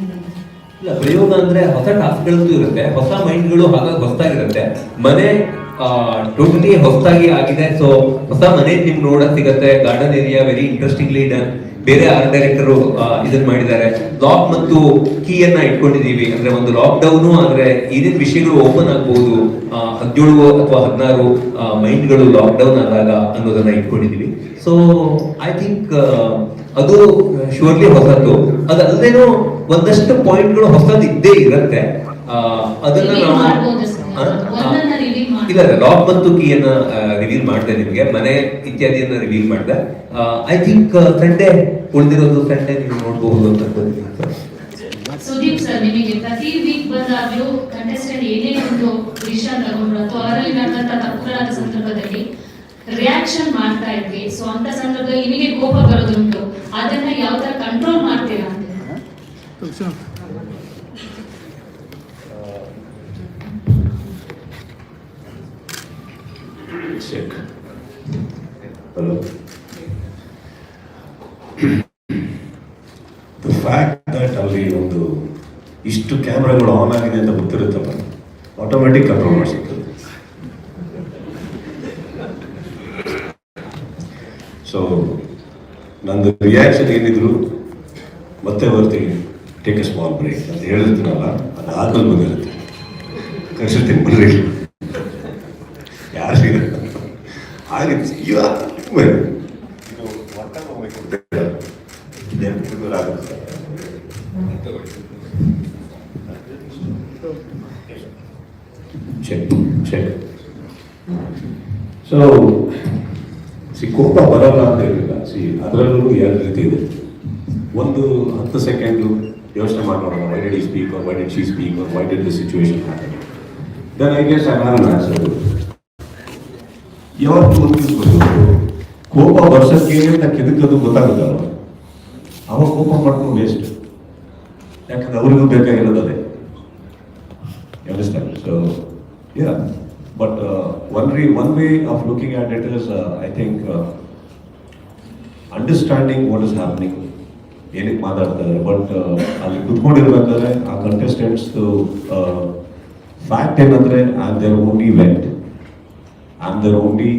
ಇಲ್ಲ, ಪ್ರಯೋಗ ಅಂದ್ರೆ ಹೊಸ ಟಾಸ್ಕ್ಗಳಂತೂ ಇರುತ್ತೆ, ಹೊಸ ಮೈಂಡ್ಗಳು ಹಾಗಾಗಿ ಹೊಸದಾಗಿರುತ್ತೆ. ಮನೆ ಟೋಟಲಿ ಹೊಸದಾಗಿ ಆಗಿದೆ. ಸೊ ಹೊಸ ಮನೆ ನಿಮ್ಗೆ ನೋಡಕ್ ಸಿಗತ್ತೆ. Garden area very interestingly done. ಬೇರೆ ಆರ್ಟ್ ಡೈರೆಕ್ಟರ್ ಇದನ್ನ ಮಾಡಿದ್ದಾರೆ. ಲಾಕ್ ಮತ್ತು ಕೀಯನ್ನ ಇಟ್ಕೊಂಡಿದೀವಿ. ಅಂದ್ರೆ ಒಂದು ಲಾಕ್ ಡೌನು ಆದ್ರೆ ಏನೇನ್ ವಿಷಯಗಳು ಓಪನ್ ಆಗ್ಬಹುದು, 17 ಅಥವಾ 16 ಮೈಂಡ್ಗಳು ಲಾಕ್ ಡೌನ್ ಆದಾಗ ಅನ್ನೋದನ್ನ ಇಟ್ಕೊಂಡಿದೀವಿ. ಸೊ ಐ ಥಿಂಕ್ ಅದು ಶೂರ್ಲಿ ಹೊಸದು. ಅದಲ್ಲದೇನೋ ಒಂದಷ್ಟು ಪಾಯಿಂಟ್ಗಳು ಹೊಸದು ಇದ್ದೇ ಇರುತ್ತೆ. ಅದನ್ನ ನಾವು ಇಲ್ಲ, ಲಾಕ್ ಮತ್ತು ಕೀಯನ್ನ ರಿವೀಲ್ ಮಾಡಿದೆ ನಿಮಗೆ, ಮನೆ ಇತ್ಯಾದಿಯನ್ನ ರಿವೀಲ್ ಮಾಡಿದೆ. ಐ ಥಿಂಕ್ ಸಂಡೇ ಉಳಿದಿರೋದು ಸಂಡೇ ನೀವು ನೋಡಬಹುದು ಅಂತ ಅನ್ಕೊಂಡಿದ್ದೀನಿ. ಸುದೀಪ್ ಸರ್, ನಿಮಗೆ ಪ್ರತಿ ವೀಕ್ ಬಂದಾಗ್ಲೂ ಕಂಟೆಸ್ಟೆಂಟ್ ಏನೇ ಒಂದು ವಿಷಯ ತಗೊಂಡ್ರು ಅಥವಾ ಅವರಲ್ಲಿ ನಡೆದಂತ ತಪ್ಪುಗಳಾದ ಸಂದರ್ಭದಲ್ಲಿ ರಿಯಾಕ್ಷನ್ ಮಾಡ್ತಾ ಇದ್ವಿ. ಸೊ ಅಂತ ಸಂದರ್ಭದಲ್ಲಿ ನಿಮಗೆ ಕೋಪ ಬರೋದುಂಟು, ಅದನ್ನ ಯಾವ ತರ ಕಂಟ್ರೋಲ್ ಮಾಡ್ತೀರಾ ಅಂತ? Check. Hello. The fact that ಅಲ್ಲಿ ಒಂದು ಇಷ್ಟು ಕ್ಯಾಮ್ರಾಗಳು ಆನ್ ಆಗಿದೆ ಅಂತ ಗೊತ್ತಿರುತ್ತಲ್ಲ, ಆಟೋಮೆಟಿಕ್ ಕಂಟ್ರೋಲ್ ಮಾಡಿಸಿರ್ತದೆ. ಸೊ ನಂದು ರಿಯಾಕ್ಷನ್ ಏನಿದ್ರು ಮತ್ತೆ ಬರ್ತೀನಿ, ಟೇಕ್ ಎ ಸ್ಮಾಲ್ ಬ್ರೇಕ್ ಅಂತ ಹೇಳಿರ್ತೀನಲ್ಲ, ಅದು ಆದ್ಮೇಲೆ ಬಂದಿರುತ್ತೆ. ಕಳಿಸಿರ್ತೀನಿ, ಬರ್ರಿ ಯಾರು ಆಗಿತ್ತು ಸೊ ಕೋಪ ಬರಲ್ಲ ಅಂತ ಹೇಳಿಲ್ಲ. ಅದರಲ್ಲೂ 2 ರೀತಿ ಇದೆ. ಒಂದು 10 ಸೆಕೆಂಡು ಯೋಚನೆ ಮಾಡೋಣ, why did he speak or why did she speak or why did the situation happen. then I guess I have an answer. ಯಾವತ್ತು ಕೋಪ ವರ್ಷಕ್ಕೆ ಅಂತ ಕೆದಕದು ಗೊತ್ತಾಗುತ್ತಲ್ಲ, ಅವಾಗ ಕೋಪ ಮಾಡ್ಕೊಂಡು ವೇಸ್ಟ್. ಯಾಕಂದ್ರೆ ಅವ್ರಿಗೂ ಬೇಕಾಗಿರೋದು ಅದೇ. Understand? So, yeah. But one way of looking at it is, I think, understanding what is happening. ಏನಕ್ಕೆ ಮಾತಾಡ್ತಾರೆ, ಬಟ್ ಅಲ್ಲಿ ಕುತ್ಕೊಂಡಿರ್ಬೇಕಾದ್ರೆ ಆ ಕಂಟೆಸ್ಟೆಂಟ್ಸ್ ಫ್ಯಾಕ್ಟ್ ಏನಂದ್ರೆ I am their only vent, I am their only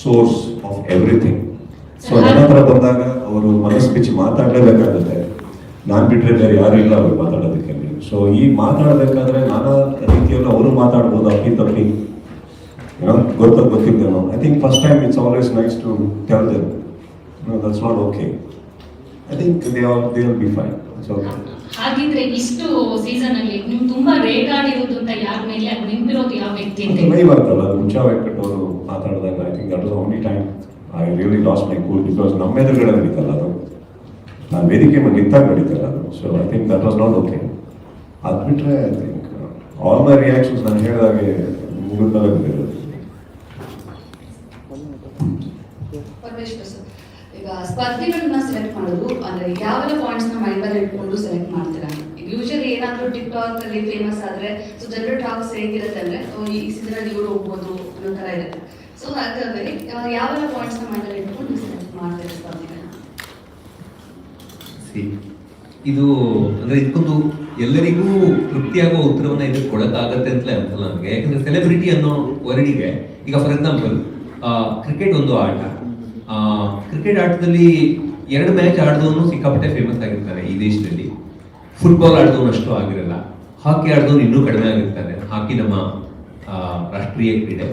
source of everything. So ನನ್ನ ಹತ್ರ ಬಂದಾಗ ಅವರು ಮನಸ್ಸು ಬಿಚ್ಚಿ ಮಾತಾಡಲೇಬೇಕಾಗುತ್ತೆ. ನಾನು ಬಿಟ್ಟರೆ ಬೇರೆ ಯಾರು ಇಲ್ಲ ಅವ್ರು ಮಾತಾಡೋದಕ್ಕೆ. ಸೊ ಈ ಮಾತಾಡಬೇಕಾದ್ರೆ ನಾನಾ ರೀತಿಯಲ್ಲಿ ಅವರು ಮಾತಾಡ್ಬೋದು, ಅಪ್ಪಿ ತಪ್ಪಿ ಗೊತ್ತಿದ್ದೇನೋ. I think first time it's always nice to tell them that's not okay. I think they will be fine. It's okay. ಹಾಗಿದ್ರೆ ಇಷ್ಟು ಸೀಸನ್ ಅಲ್ಲಿ ನೀವು ತುಂಬಾ ರೇಟ್ ಆಡಿರೋದು ಅಂತ ಯಾರ ಮೇಲೆ ಅದು ನಿಂತಿರೋದು ಯಾವ ವ್ಯಕ್ತಿ ಅಂತ ಮೈ ಬರ್ತಲ್ಲ, ಮುಂಚಾ ವೆಂಕಟ್ ಅವರು ಮಾತಾಡಿದಾಗ I think that was only time I really last my cool, because ನಮ್ಮ ಎದುರುಗಡೆ ನಡೀತಲ್ಲ ಅದು, ನಾನು ವೇದಿಕೆ ಮೇಲೆ ನಿಂತಾಗ ನಡೀತಲ್ಲ ಅದು. So I think that was not okay. ಅದು ಬಿಟ್ಟರೆ I think all my reactions ನಾನು ಹೇಳಿದಾಗೆ ಮುಗಿದ್ಮೇಲೆ ಬಂದಿರೋದು. ಪರಮೇಶ್ವರ್ ಸರ್, ಈಗ ಸ್ಪರ್ಧಿಗಳನ್ನ ಸೆಲೆಕ್ಟ್ ಮಾಡೋದು ಅಂದ್ರೆ ಯಾವೆಲ್ಲ ಪಾಯಿಂಟ್ಸ್ ನ ಮೈಂಡಲ್ಲಿ ಇಟ್ಕೊಂಡು ಸೆಲೆಕ್ಟ್ ಮಾಡ್ತೀರಾ? ಯೂಶಲಿ ಏನಾದ್ರು ಟಿಕ್ ಟಾಕ್ ಅಲ್ಲಿ ಫೇಮಸ್ ಆದ್ರೆ ಸೊ ಜನರಲ್ ಟಾಕ್ಸ್ ಹೇಗಿರುತ್ತೆ ಅಂದ್ರೆ ಈ ಸೀಸನ್ ಅಲ್ಲಿ ಇವರು ಹೋಗ್ಬೋದು ಅನ್ನೋ ತರ ಇರುತ್ತೆ. ಸೊ ಹಾಗಾಗಿ ಯಾವೆಲ್ಲ ಪಾಯಿಂಟ್ಸ್ ನ ಮೈಂಡಲ್ಲಿ ಇಟ್ಕೊಂಡು ಸೆಲೆಕ್ಟ್ ಮಾಡ್ತೀರಾ ಸ್ಪರ್ಧಿಗಳನ್ನ? ಇದು ಅಂದ್ರೆ ಇದಕ್ಕೊಂದು ಎಲ್ಲರಿಗೂ ತೃಪ್ತಿಯಾಗುವ ಉತ್ತರವನ್ನ ಇದಕ್ಕೆ ಕೊಡಕ್ಕಾಗತ್ತೆ ಅಂತಲೇ ಅನ್ಸಲ್ಲ ನನಗೆ. ಯಾಕಂದ್ರೆ ಸೆಲೆಬ್ರಿಟಿ ಅನ್ನೋ ವರ್ಡಿಗೆ ಈಗ ಫಾರ್ ಎಕ್ಸಾಂಪಲ್ ಕ್ರಿಕೆಟ್ ಒಂದು ಆಟ. ಕ್ರಿಕೆಟ್ ಆಟದಲ್ಲಿ 2 ಮ್ಯಾಚ್ ಆಡಿದವನು ಸಿಕ್ಕಾಪಟ್ಟೆ ಫೇಮಸ್ ಆಗಿರ್ತಾನೆ ಈ ದೇಶದಲ್ಲಿ. ಫುಟ್ಬಾಲ್ ಆಡಿದವನು ಅಷ್ಟು ಆಗಿರಲ್ಲ. ಹಾಕಿ ಆಡಿದವನು ಇನ್ನೂ ಕಡಿಮೆ ಆಗಿರ್ತಾನೆ. ಹಾಕಿ ನಮ್ಮ ರಾಷ್ಟ್ರೀಯ ಕ್ರೀಡೆ.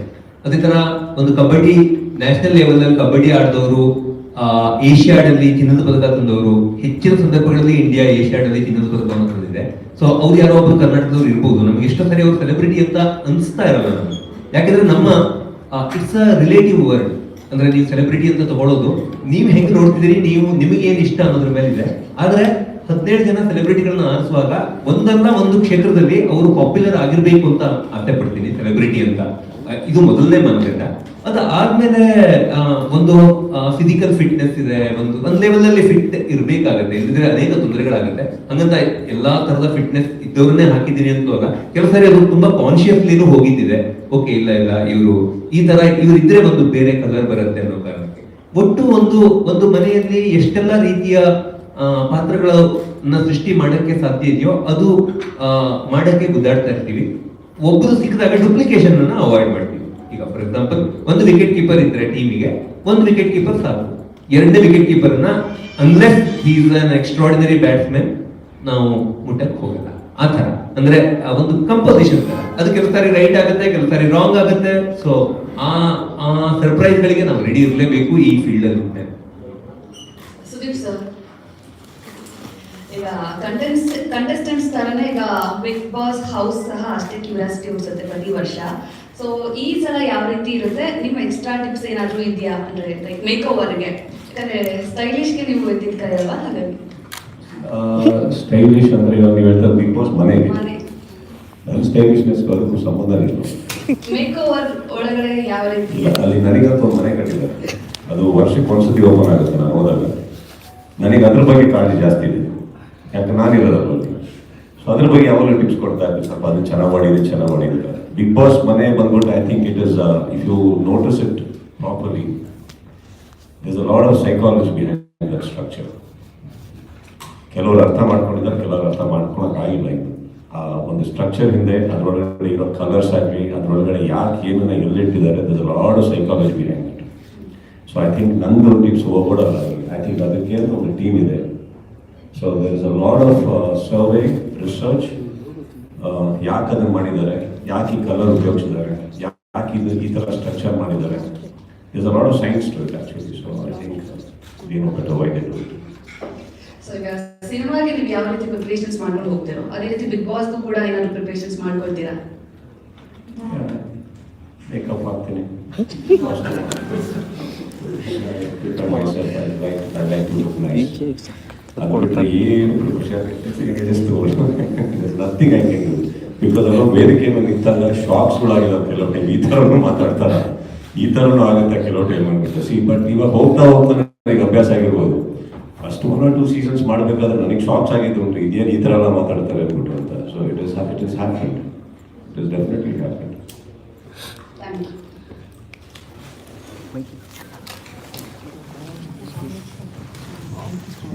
ಅದೇ ತರ ಒಂದು ಕಬಡ್ಡಿ ನ್ಯಾಷನಲ್ ಲೆವೆಲ್ ಅಲ್ಲಿ ಕಬಡ್ಡಿ ಆಡಿದವರು, ಏಷ್ಯಾಡಲ್ಲಿ ಚಿನ್ನದ ಪದಕ ತಂದವರು, ಹೆಚ್ಚಿನ ಸಂದರ್ಭಗಳಲ್ಲಿ ಇಂಡಿಯಾ ಏಷ್ಯಾಡಲ್ಲಿ ಚಿನ್ನದ ಪದಕವನ್ನು ತಂದಿದೆ. ಸೊ ಅವ್ರು ಯಾರೋ ಒಬ್ರು ಕರ್ನಾಟಕದವ್ರು ಇರ್ಬೋದು. ನಮ್ಗೆ ಎಷ್ಟೋ ಸರಿ ಅವ್ರು ಸೆಲೆಬ್ರಿಟಿ ಅಂತ ಅನಿಸ್ತಾ ಇರಲ್ಲ ನಮ್ಗೆ. ಯಾಕಂದ್ರೆ ನಮ್ಮ ಇಟ್ಸ್ ಅ ರಿಲೇಟಿವ್ ವರ್ಡ್. ಅಂದ್ರೆ ನೀವು ಸೆಲೆಬ್ರಿಟಿ ಅಂತ ತಗೊಳ್ಳೋದು ನೀವು ಹೆಂಗೆ ನೋಡ್ತಿದ್ದೀರಿ, ನೀವು ನಿಮಗೆ ಏನ್ ಇಷ್ಟ ಅನ್ನೋದ್ರ ಮೇಲೆ ಇದೆ. ಆದ್ರೆ 17 ಜನ ಸೆಲೆಬ್ರಿಟಿಗಳನ್ನ ಆರಿಸುವಾಗ ಒಂದಲ್ಲ ಒಂದು ಕ್ಷೇತ್ರದಲ್ಲಿ ಅವರು ಪಾಪ್ಯುಲರ್ ಆಗಿರ್ಬೇಕು ಅಂತ ಆಸೆ ಪಡ್ತೀನಿ ಸೆಲೆಬ್ರಿಟಿ ಅಂತ. ಇದು ಮೊದಲನೇ ಮಾನದಂಡ. ಅದು ಆದ್ಮೇಲೆ ಒಂದು ಫಿಸಿಕಲ್ ಫಿಟ್ನೆಸ್ ಇದೆ, ಒಂದು ಲೆವೆಲ್ ಅಲ್ಲಿ ಫಿಟ್ ಇರ್ಬೇಕಾಗತ್ತೆ, ಇಲ್ಲದ್ರೆ ಅನೇಕ ತೊಂದರೆಗಳಾಗುತ್ತೆ. ಹಂಗಂತ ಎಲ್ಲಾ ತರದ ಫಿಟ್ನೆಸ್ ಇದ್ದವ್ರನ್ನೇ ಹಾಕಿದ್ದೀನಿ ಅಂತುವಾಗ ಕೆಲವು ಸಾರಿ ಅದು ತುಂಬಾ ಕಾನ್ಶಿಯಸ್ಲಿನೂ ಹೋಗಿದ್ದಿದೆ. ಓಕೆ ಇಲ್ಲ ಇವರು ಈ ತರ ಇವ್ರು ಇದ್ರೆ ಒಂದು ಬೇರೆ ಕಲರ್ ಬರುತ್ತೆ ಅನ್ನೋ ಕಾರಣಕ್ಕೆ. ಒಟ್ಟು ಒಂದು ಮನೆಯಲ್ಲಿ ಎಷ್ಟೆಲ್ಲ ರೀತಿಯ ಪಾತ್ರಗಳನ್ನ ಸೃಷ್ಟಿ ಮಾಡಕ್ಕೆ ಸಾಧ್ಯ ಇದೆಯೋ ಅದು ಮಾಡಕ್ಕೆ ಗುದ್ದಾಡ್ತಾ ಇರ್ತೀವಿ. ಒಬ್ಬರು ಸಿಕ್ಕಿದಾಗ ಡುಪ್ಲಿಕೇಶನ್ ಅನ್ನ ಅವಾಯ್ಡ್ ಮಾಡ್ತೀವಿ. ಈಗ ಫಾರ್ ಎಕ್ಸಾಂಪಲ್ ಒಂದು ವಿಕೆಟ್ ಕೀಪರ್ ಇದ್ರೆ ಟೀಮಿಗೆ 1 ವಿಕೆಟ್ ಕೀಪರ್ ಸಾಕು. 2ನೇ ವಿಕೆಟ್ ಕೀಪರ್ ಅನ್ನ unless he is an extraordinary batsman ನಾವು ಮುಟ್ಟಕ್ಕೆ ಹೋಗಲ್ಲ. ಆ ತರ ಅಂದ್ರೆ ಒಂದು ಕಂಪೋಸಿಷನ್ ತರ. ಅದು ಕೆಲವು ಸಾರಿ ರೈಟ್ ಆಗುತ್ತೆ, ಕೆಲವು ಸಾರಿ ರಾಂಗ್ ಆಗುತ್ತೆ. ಸೊ ಆ ಸರ್ಪ್ರೈಸ್ ಗಳಿಗೆ ನಾವು ರೆಡಿ ಇರಲೇಬೇಕು ಈ ಫೀಲ್ಡ್ ಅಲ್ಲಿ. ಸುದೀಪ್ ಸರ್, ಈಗ ಕಂಟೆಸ್ಟೆಂಟ್ಸ್ ತರನೇ ಈಗ ಬಿಗ್ ಬಾಸ್ ಹೌಸ್ ಸಹ ಅಷ್ಟೇ ಕ್ಯೂರಿಯಾಸಿಟಿ ಹುಡ್ಸುತ್ತೆ ಪ್ರತಿ ವರ್ಷ. ಸೊ ಈ ಸಲ ಯಾವ ರೀತಿ ಇರುತ್ತೆ? ನಿಮ್ಮ ಎಕ್ಸ್ಟ್ರಾ ಟಿಪ್ಸ್ ಏನಾದರೂ ಇದೆಯಾ ಅಂದ್ರೆ ಲೈಕ್ ಮೇಕ್ ಓವರ್ಗೆ? ಯಾಕಂದ್ರೆ ಸ್ಟೈಲಿಶ್ಗೆ ನೀವು ಎತ್ತಿದ್ಕಾರಲ್ವಾ, ಹಾಗಾಗಿ ಸ್ಟೈಲಿಶ್ ಅಂದ್ರೆ ಇವಾಗ ನೀವು ಹೇಳ್ತಾರೆ ಬಿಗ್ ಬಾಸ್ ಮನೆಗೆ ಸ್ಟೈಲಿಶ್ನೆಸ್ ಅದಕ್ಕೂ ಸಂಬಂಧ ಇಲ್ಲ. ಮೇಕ್ ಓವರ್ ಒಳಗಡೆ ಯಾವ ರೀತಿ? ಅಲ್ಲಿ ನನಗಂತ ಒಂದು ಮನೆ ಕಟ್ಟಿದ್ದಾರೆ, ಅದು ವರ್ಷಕ್ಕೆ ಒಂದ್ಸತಿ ಓಪನ್ ಆಗುತ್ತೆ. ನಾನು ಹೋದಾಗ ನನಗೆ ಅದ್ರ ಬಗ್ಗೆ ಕಾಳಜಿ ಜಾಸ್ತಿ ಇದೆ, ಯಾಕೆ ನಾನಿರೋದ್ರ ಬಗ್ಗೆ. ಸೊ ಅದ್ರ ಬಗ್ಗೆ ಯಾವಾಗಲೂ ಟಿಪ್ಸ್ ಕೊಡ್ತಾ ಇದ್ದೀನಿ, ಸ್ವಲ್ಪ ಅದು ಚೆನ್ನಾಗಿ ಮಾಡಿದೆ. ಬಿಗ್ ಬಾಸ್ ಮನೆ ಬಂದ್ಬಿಟ್ಟು I think it is, if you notice it properly, is a lot of psychology behind that structure. ಕೆಲವರು ಅರ್ಥ ಮಾಡ್ಕೊಂಡಿದ್ದಾರೆ, ಕೆಲವರು ಅರ್ಥ ಮಾಡ್ಕೊಳಕ್ಕಾಗಿಲ್ಲ. ಆ ಒಂದು ಸ್ಟ್ರಕ್ಚರ್ ಹಿಂದೆ ಅದರೊಳಗಡೆ ಇರೋ ಕಲರ್ಸ್ ಆಗಲಿ, ಅದರೊಳಗಡೆ ಯಾಕೆ ಏನನ್ನ ಎಲ್ಲಿಟ್ಟಿದ್ದಾರೆ, there is a lot of psychology behind it. So I think ನಂದು ಟಿಪ್ಸ್ ಹೋಗೋಡಲ್ಲ. ಐ ಥಿಂಕ್ ಅದಕ್ಕೆ ಅಂತ ಒಂದು ಟೀಮ್ ಇದೆ. So there is a lot of survey, research, ಯಾಕೆ ಅದನ್ನು ಮಾಡಿದ್ದಾರೆ, ಯಾಕೆ ಈ ಕಲರ್ ಉಪಯೋಗಿಸಿದ್ದಾರೆ, ಯಾಕೆ ಈ ಥರ ಸ್ಟ್ರಕ್ಚರ್ ಮಾಡಿದ್ದಾರೆ. Is a lot of science to it actually. So I think we know better why they do it. So ಈಗ ಸಿನಿಮಾಗೆ ನೀವು ಯಾವ ರೀತಿ ಪ್ರಿಪರೇಷನ್ಸ್ ಮಾಡ್ಕೊಂಡು ಹೋಗ್ತೀರೋ ಅದೇ ರೀತಿ ಬಿಗ್ ಬಾಸ್ಗೂ ಕೂಡ ಏನಾದ್ರು ಪ್ರಿಪರೇಷನ್ಸ್ ಮಾಡ್ಕೊಳ್ತೀರಾ? ಮೇಕಪ್ ಹಾಕ್ತೀನಿ, nothing I can do. Because ಅವರು ವೇದಿಕೆ ಮೇಲೆ ನಿಂತಾಗ ಶಾಕ್ಸ್ಗಳಾಗಿಲ್ಲ ಕೆಲವು ಟೈಮ್, ಈ ಥರನೂ ಮಾತಾಡ್ತಾರ, ಈ ಥರನೂ ಆಗುತ್ತೆ ಕೆಲವು ಟೈಮ್ ಅಂದ್ಬಿಟ್ಟು. ಬಟ್ ಇವಾಗ ಹೋಗ್ತಾ ನನಗೆ ಅಭ್ಯಾಸ ಆಗಿರ್ಬೋದು. ಫಸ್ಟ್ 1 or 2 ಸೀಸನ್ಸ್ ಮಾಡಬೇಕಾದ್ರೆ ನನಗೆ ಶಾಕ್ಸ್ ಆಗಿದ್ದು ಉಂಟು, ಇದೇನು ಈ ಥರ ಎಲ್ಲ ಮಾತಾಡ್ತಾರೆ ಅಂದ್ಬಿಟ್ಟು ಅಂತ. So it is happen, it is definitely happen. Thank you.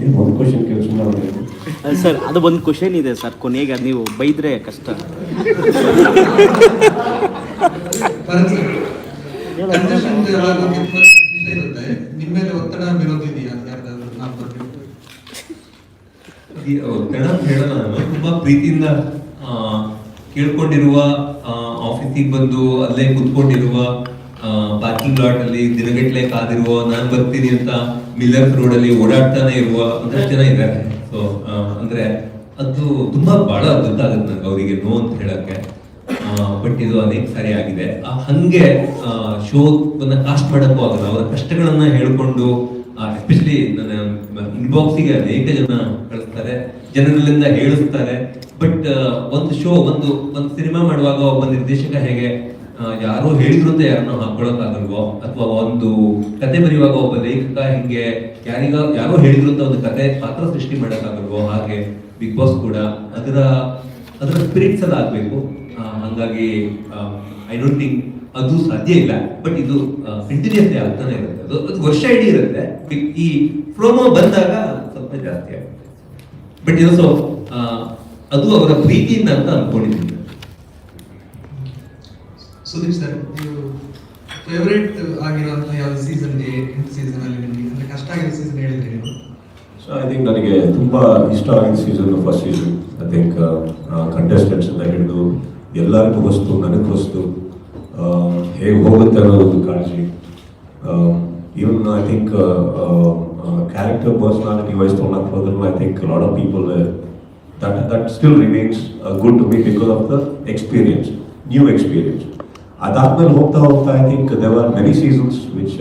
ಏನು ಒಂದು ಕ್ವಶನ್ ಕೇಳಿಸ್ಕೊಂಡು ಸರ್ ಅದು ಒಂದು ಕ್ವಶನ್ ಇದೆ ಸರ್, ಕೊನೆಗೆ ಅದು ನೀವು ಬೈದ್ರೆ ಕಷ್ಟ. ನಿಮ್ಮ ಮೇಲೆ ಒತ್ತಡ ವಿರೋಧ ಇದೆಯಾ ಯಾರ್ದಾದ್ರು? ಒತ್ತಡ ಹೇಳಲ್ಲ, ನಾನು ತುಂಬಾ ಪ್ರೀತಿಯಿಂದ ಕೇಳ್ಕೊಂಡಿರುವ, ಆಫೀಸಿಗೆ ಬಂದು ಅಲ್ಲೇ ಕುತ್ಕೊಂಡಿರುವ, ಪಾರ್ಕಿಂಗ್ ಲಾಟ್ ಅಲ್ಲಿ ದಿನಗಟ್ಟಲೆ ಕಾದಿರುವ, ನಾನು ಬರ್ತೀನಿ ಅಂತ ಮಿಲ್ಲರ್ಸ್ ರೋಡ್ ಅಲ್ಲಿ ಓಡಾಡ್ತಾನೆ ಇರುವ ಒಂದಷ್ಟು ಜನ ಇದ್ದಾರೆ. ಸೊ ಅಂದ್ರೆ ಅದು ತುಂಬಾ ಬಹಳ ಅದ್ಭುತ ಆಗುತ್ತೆ ನನಗೆ ಅವರಿಗೆ ನೋ ಅಂತ ಹೇಳಕ್ಕೆ. ಬಟ್ ಇದು ಅನೇಕ ಸಾರಿ ಆಗಿದೆ. ಹಂಗೆ ಶೋನ ಕಾಸ್ಟ್ ಮಾಡಕ್ಕೂ ಆಗಲ್ಲ. ಅವರ ಕಷ್ಟಗಳನ್ನ ಹೇಳ್ಕೊಂಡು, ಎಸ್ಪೆಷಲಿ ನನ್ನ ಇನ್ಬಾಕ್ಸಿಗೆ ಅನೇಕ ಜನ ಕಳಿಸ್ತಾರೆ, ಜನರಲ್ಲಿಂದ ಹೇಳಿಸ್ತಾರೆ. ಬಟ್ ಒಂದು ಶೋ, ಒಂದು ಸಿನಿಮಾ ಮಾಡುವಾಗ ಒಬ್ಬ ನಿರ್ದೇಶಕ ಹೇಗೆ ಯಾರೋ ಹೇಳಿದ್ರು ಅಂತ ಯಾರನ್ನೋ ಹಾಕೊಳ್ಳೋಕ್ಕಾಗಲ್ವೋ, ಅಥವಾ ಒಂದು ಕತೆ ಬರೆಯುವಾಗ ಒಬ್ಬ ಲೇಖಕ ಹಿಂಗೆ ಯಾರೋ ಹೇಳಿದ್ರು ಅಂತ ಒಂದು ಕತೆ ಪಾತ್ರ ಸೃಷ್ಟಿ ಮಾಡೋಕ್ಕಾಗಲ್ವೋ, ಹಾಗೆ ಬಿಗ್ ಬಾಸ್ ಕೂಡ ಅದರ ಸ್ಪಿರಿಟ್ಸ್ ಎಲ್ಲ ಆಗ್ಬೇಕು. ಹಂಗಾಗಿ ಐ ಡೋಂಟ್ ಥಿಂಕ್ ಅದು ಸಾಧ್ಯ ಇಲ್ಲ. ಬಟ್ ಇದು ಕಂಟಿನ್ಯೂಸ್ಲಿ ಆಗ್ತಾನೆ ಇರುತ್ತೆ, ಅದು ವರ್ಷ ಇಡೀ ಇರುತ್ತೆ. ಈ ಪ್ರೋಮೋ ಬಂದಾಗ ಸ್ವಲ್ಪ ಜಾಸ್ತಿ ಆಗುತ್ತೆ. ಬಟ್ ಇದು ಸೊ ಅದು ಅವರ ಪ್ರೀತಿಯಿಂದ ಅಂತ ಅನ್ಕೊಂಡಿದ್ದೀನಿ. ಸುದೀಪ್ ಸರ್, ನೀವು ಫೇವರೇಟ್ ಆಗಿರುವಂತಹ ಯಾವ ಸೀಸನ್ಗೆ ಸೀಸನ್ ಅಲ್ಲಿ ನಿಮಗೆ ಅಂದ್ರೆ ಕಷ್ಟ ಆಗಿರೋ ಸೀಸನ್ ಹೇಳಿದ್ರೆ ನೀವು? ಸೊ ಐ ಥಿಂಕ್ ನನಗೆ ತುಂಬ ಇಷ್ಟ ಆಗಿದ್ದ season first season. I think contestants ಅಂತ ಹಿಡಿದು ಎಲ್ಲರಿಗೂ ಹೊಸ್ತು, ನನಗೆ ಹೊಸ್ತು, ಹೇಗೆ ಹೋಗುತ್ತೆ ಅನ್ನೋದೊಂದು ಕಾಳಜಿ. Even I think character personality wise ತೊಗೊಳಕ್ಕೆ ಹೋದ್ರೂ I think lot of people that still remains good to me because of the experience, new experience. ಅದಾದ್ಮೇಲೆ ಹೋಗ್ತಾ I think there are many seasons which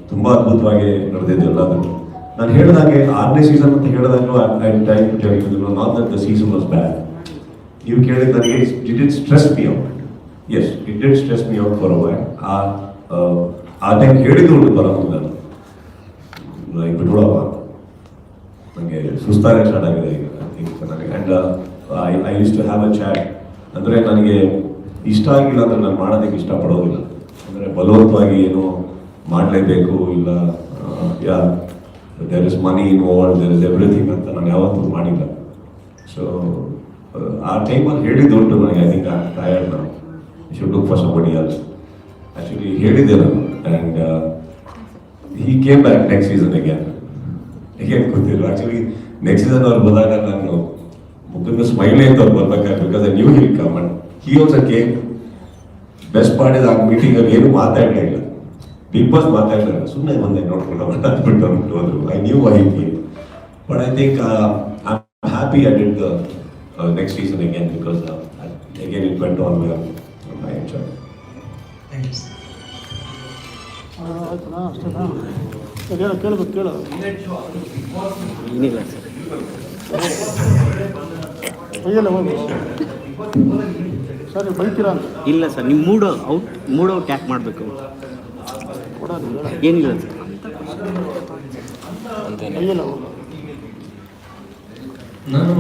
ತುಂಬ ಅದ್ಭುತವಾಗಿ ನಡೆದಿದೆ ಎಲ್ಲದನ್ನು. ನಾನು ಹೇಳಿದಾಗೆ 6ನೇ ಸೀಸನ್ ಅಂತ ಹೇಳಿದಾಗಲೂ I time to tell you not that the season was bad. ನೀವು ಕೇಳಿದ ನನಗೆ it did stress me out. Yes, it did stress me out for a while. ಆ ಟೈಮ್ ಹೇಳಿದ್ರು ಬರೋದು ನಾನು ಲೈಕ್ ಬಿಟ್ಬಿಡಪ್ಪ, ನನಗೆ ಸುಸ್ತಾನೆ ಸ್ಟಾರ್ಟ್ ಆಗಿದೆ ಈಗ ನನಗೆ. And I use to have a chat. ಅಂದರೆ ನನಗೆ ಇಷ್ಟ ಆಗಿಲ್ಲ ಅಂದರೆ ನಾನು ಮಾಡೋದಕ್ಕೆ ಇಷ್ಟಪಡೋದಿಲ್ಲ. ಅಂದರೆ ಬಲವಂತವಾಗಿ ಏನೋ ಮಾಡಲೇಬೇಕು, ಇಲ್ಲ ಯಾ there is money involve, there is everything ಅಂತ ನಾನು ಯಾವತ್ತೂ ಮಾಡಿಲ್ಲ. ಸೊ ಆ ಟೈಮಲ್ಲಿ ಹೇಳಿದ್ದುಂಟು ನನಗೆ. I think I am tired ನಾವು, you should look for somebody else. Actually ಹೇಳಿದ್ದೆ ನಾನು. And he came back next season again ಗೊತ್ತಿಲ್ಲ. ಆ್ಯಕ್ಚುಲಿ ನೆಕ್ಸ್ಟ್ ಸೀಸನ್ ಅವ್ರು ಬಂದಾಗ ನಾನು ಮುಖದ ಸ್ಮೈಲೇ ಅಂತ ಅವ್ರು ಬರ್ಬೇಕಾದ್ರೆ, because I knew he'll come and he also came. Best part is ಆ ಮೀಟಿಂಗಲ್ಲಿ ಏನು ಮಾತಾಡಲೇ ಇಲ್ಲ, ಬಿಗ್ ಬಾಸ್ ಮಾತಾಡಲಿಲ್ಲ, ಸುಮ್ಮನೆ ಒಂದೇ ನೋಡ್ಕೊಂಡು ಅಂದ್ಬಿಟ್ಟು ಹೋದ್ರು. I knew I came. But I think I am happy I did the next season again, because again it went on well. I enjoy. Thank you sir. ಏನಿಲ್ಲ ಸರ್. ಇಲ್ಲ ಸರ್, ನಿಮ್ಮ mood out ಯಾಕೆ ಮಾಡಬೇಕು? ಏನಿಲ್ಲ sir. ನಾನು